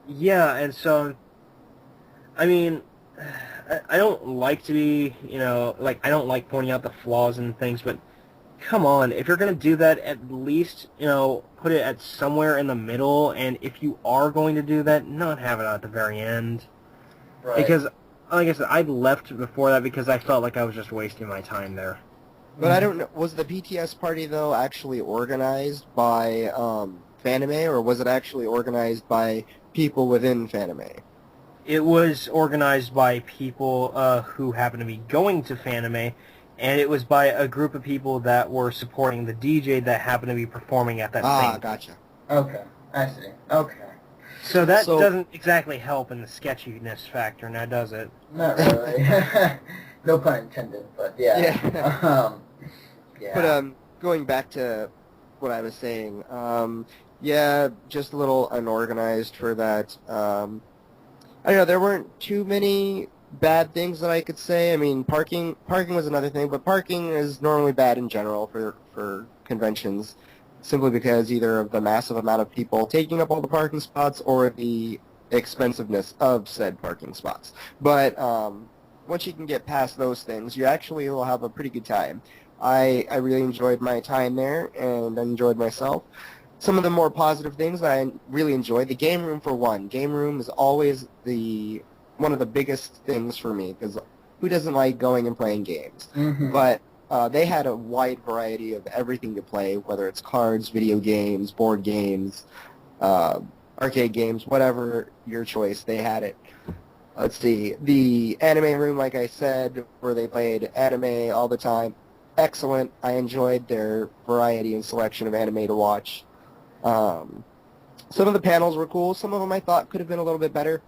S3: yeah, and so I mean, I don't like to be, I don't like pointing out the flaws and things, but come on, if you're going to do that, at least, put it at somewhere in the middle, and if you are going to do that, not have it at the very end.
S1: Right.
S3: Because, like I said, I left before that because I felt like I was just wasting my time there.
S2: But I don't know, was the BTS party, though, actually organized by Fanime, or was it actually organized by people within Fanime?
S3: It was organized by people who happened to be going to Fanime, and it was by a group of people that were supporting the DJ that happened to be performing at that thing.
S2: Gotcha.
S1: Okay, I see. Okay.
S3: So that doesn't exactly help in the sketchiness factor, now does it?
S1: Not really. No pun intended, but yeah.
S2: Yeah.
S1: Yeah.
S2: But going back to what I was saying, yeah, just a little unorganized for that. I don't know, there weren't too many bad things that I could say. I mean, parking was another thing, but parking is normally bad in general for conventions, simply because either of the massive amount of people taking up all the parking spots or the expensiveness of said parking spots. But once you can get past those things, you actually will have a pretty good time. I really enjoyed my time there, and I enjoyed myself. Some of the more positive things that I really enjoyed, the game room for one. Game room is always one of the biggest things for me, because who doesn't like going and playing games?
S1: Mm-hmm.
S2: But they had a wide variety of everything to play, whether it's cards, video games, board games, arcade games, whatever your choice, they had it. Let's see, the anime room, like I said, where they played anime all the time, excellent. I enjoyed their variety and selection of anime to watch. Some of the panels were cool. Some of them I thought could have been a little bit better.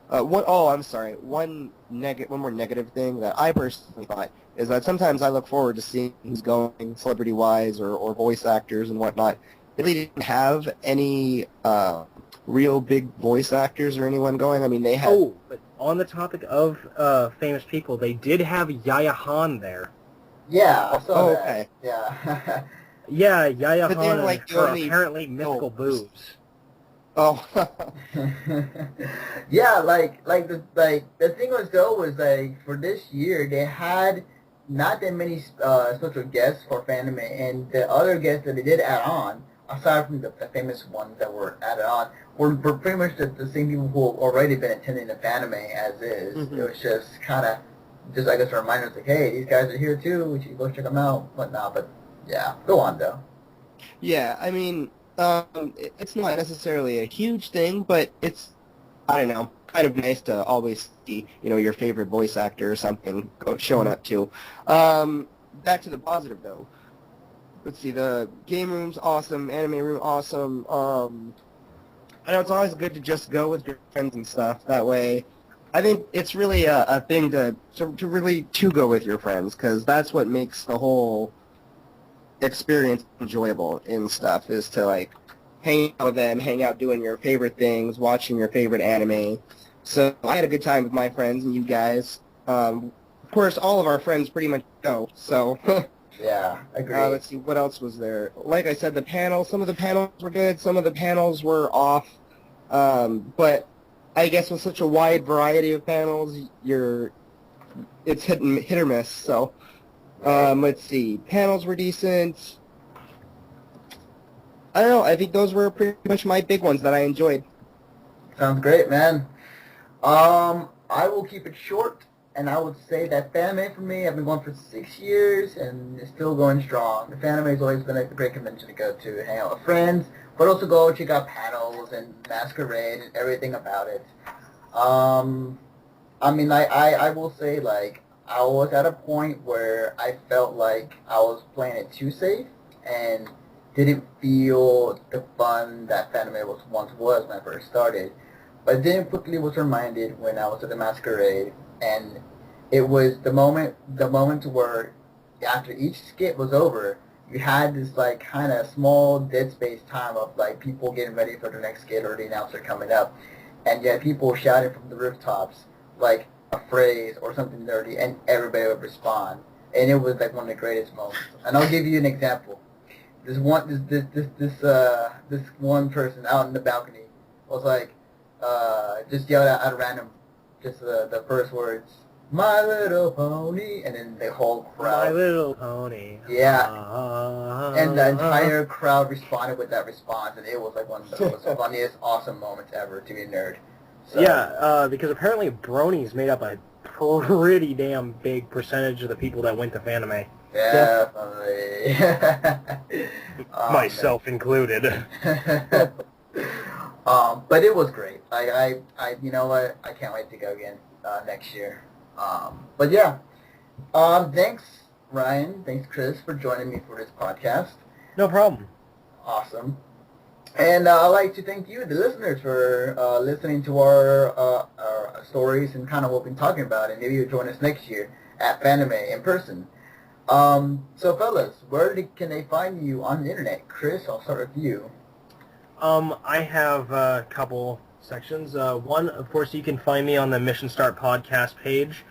S2: One more negative thing that I personally thought is that sometimes I look forward to seeing who's going celebrity-wise or voice actors and whatnot. They really didn't have any real big voice actors or anyone going. I mean, they had...
S3: Oh, but on the topic of famous people, they did have Yaya Han there.
S1: Yeah, I saw
S2: Oh,
S1: that.
S2: okay.
S1: Yeah.
S3: Yeah, Yaya
S2: But
S3: Han
S2: they're
S3: and
S2: like the
S3: her
S2: only
S3: apparently mythical
S2: films.
S3: boobs.
S2: Oh.
S1: Yeah, the thing was though was like for this year they had not that many special guests for Fanime, and the other guests that they did add on, aside from the famous ones that were added on, were pretty much the same people who already been attending the Fanime as is.
S2: Mhm.
S1: It was just kind of just I guess a reminder like, hey, these guys are here too. We should go check them out, whatnot. But yeah, go on though.
S2: Yeah, I mean, it's not necessarily a huge thing, but it's, I don't know, kind of nice to always see, your favorite voice actor or something showing up too. Back to the positive though. Let's see, the game room's awesome, anime room awesome. I know it's always good to just go with your friends and stuff. That way, I think it's really a thing to really to go with your friends, because that's what makes the whole experience enjoyable and stuff, is to like hang out with them, hang out doing your favorite things, watching your favorite anime. So I had a good time with my friends and you guys. Of course, all of our friends pretty much go. So
S1: Yeah, agree.
S2: let's see, what else was there? Like I said, the panels. Some of the panels were good. Some of the panels were off. But I guess with such a wide variety of panels, it's hit or miss. So. Let's see. Panels were decent. I don't know. I think those were pretty much my big ones that I enjoyed.
S1: Sounds great, man. I will keep it short, and I would say that Fanime for me, I've been going for 6 years, and it's still going strong. The Fanime has always been a great convention to go to, hang out with friends, but also go check out panels and masquerade and everything about it. Um, I mean, I will say, like, I was at a point where I felt like I was playing it too safe and didn't feel the fun that Fanime once was when I first started. But then quickly was reminded when I was at the masquerade, and it was the moment where after each skit was over, you had this like kind of small dead space time of like people getting ready for the next skit or the announcer coming up, and you had people shouting from the rooftops like a phrase or something nerdy, and everybody would respond, and it was like one of the greatest moments. And I'll give you an example. This one person out in the balcony was like just yelled out at random just the first words, My Little Pony, and then the whole crowd.
S3: My Little Pony.
S1: Yeah. And the entire crowd responded with that response, and it was like one of the most funniest, awesome moments ever to be a nerd. So,
S3: Yeah, because apparently Bronies made up a pretty damn big percentage of the people that went to Fanime.
S1: definitely.
S3: Myself included.
S1: But it was great. You know what? I can't wait to go again next year. But yeah. Thanks, Ryan. Thanks, Kris, for joining me for this podcast.
S3: No problem.
S1: Awesome. And I'd like to thank you, the listeners, for listening to our stories and kind of what we've been talking about. And maybe you'll join us next year at Fanime in person. So, fellas, can they find you on the internet? Kris, I'll start with you.
S3: I have a couple sections. One, of course, you can find me on the Mission Start podcast page.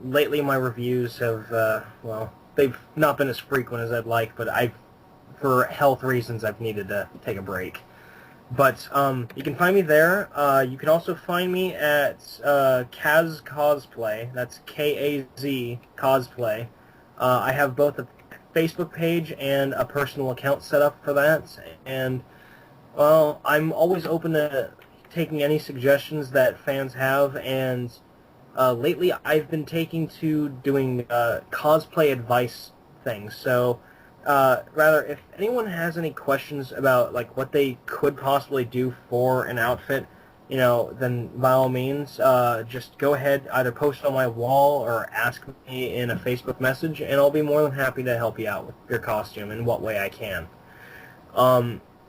S3: Lately, my reviews have, they've not been as frequent as I'd like, but for health reasons, I've needed to take a break. But you can find me there. You can also find me at Kaz Cosplay. That's Kaz Cosplay. I have both a Facebook page and a personal account set up for that. And, well, I'm always open to taking any suggestions that fans have. And lately, I've been taking to doing cosplay advice things. So, rather, if anyone has any questions about like what they could possibly do for an outfit, then by all means, just go ahead, either post on my wall or ask me in a Facebook message, and I'll be more than happy to help you out with your costume in what way I can.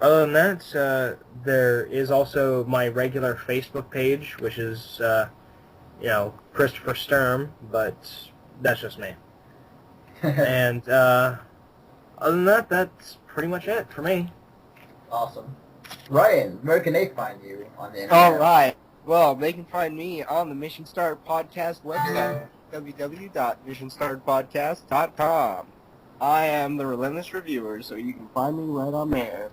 S3: Other than that, there is also my regular Facebook page, which is, Christopher Sturm, but that's just me. And, other than that, that's pretty much it for me.
S1: Awesome. Ryan, where can they find you on the internet?
S2: All right. Well, they can find me on the Mission Start Podcast website, www.missionstartpodcast.com. I am the Relentless Reviewer, so you can find me right on there.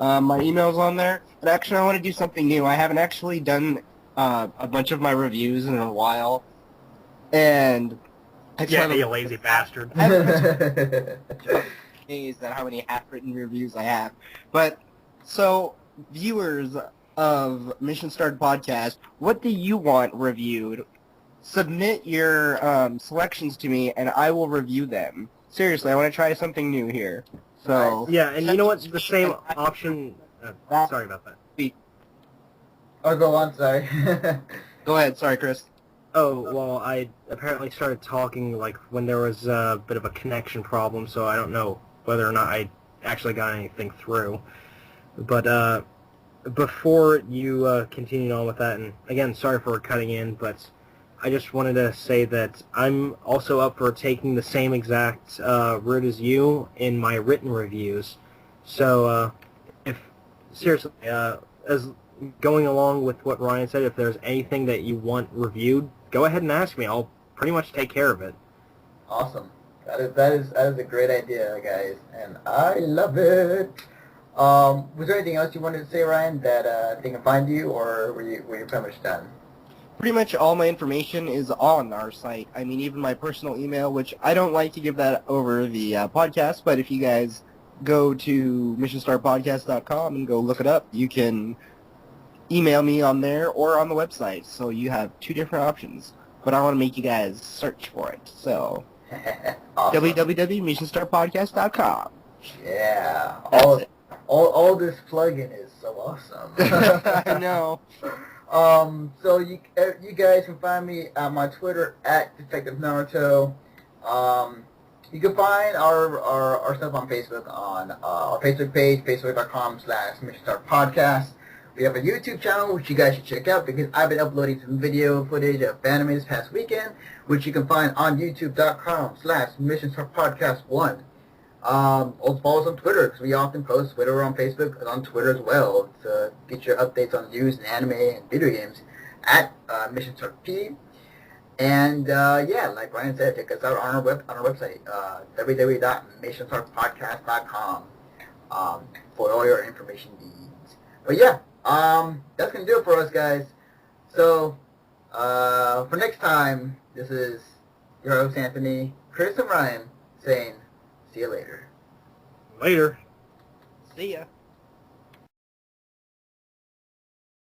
S2: My email's on there. And actually, I want to do something new. I haven't actually done a bunch of my reviews in a while. And I just
S3: Yeah,
S2: haven't-
S3: you lazy bastard.
S2: I haven't amazed at how many half-written reviews I have. But, so, viewers of Mission Start Podcast, what do you want reviewed? Submit your selections to me, and I will review them. Seriously, I want to try something new here. So,
S3: Yeah, and you know what? The same option... sorry about that.
S1: Oh, go on, sorry.
S2: Go ahead. Sorry, Chris.
S3: Oh, well, I apparently started talking, like, when there was a bit of a connection problem, so I don't know whether or not I actually got anything through. But, before you continued on with that, and again, sorry for cutting in, but I just wanted to say that I'm also up for taking the same exact route as you in my written reviews. So, if seriously, as going along with what Ryan said, if there's anything that you want reviewed, go ahead and ask me. I'll pretty much take care of it.
S1: Awesome. That is a great idea, guys, and I love it. Was there anything else you wanted to say, Ryan, that they can find you, or were you pretty much done?
S2: Pretty much all my information is on our site. I mean, even my personal email, which I don't like to give that over the podcast, but if you guys go to missionstartpodcast.com and go look it up, you can email me on there or on the website. So you have two different options. But I want to make you guys search for it. So
S1: Awesome.
S2: www.missionstartpodcast.com.
S1: Yeah.
S2: That's it.
S1: All this plug-in is so awesome.
S2: I know.
S1: So you guys can find me on my Twitter at Detective Naruto. You can find our stuff on Facebook on our Facebook page, facebook.com/Mission Start Podcast. We have a YouTube channel which you guys should check out because I've been uploading some video footage of Fanime this past weekend, which you can find on youtube.com/Mission Start Podcast 1. Also follow us on Twitter because we often post Twitter on Facebook and on Twitter as well to get your updates on news and anime and video games at Mission Start P. And yeah, like Brian said, check us out on our website, www.missionstartpodcast.com for all your information needs. But yeah, that's gonna do it for us, guys. So for next time, this is your host Anthony, Chris, and Ryan saying. See you later.
S3: Later.
S2: See ya.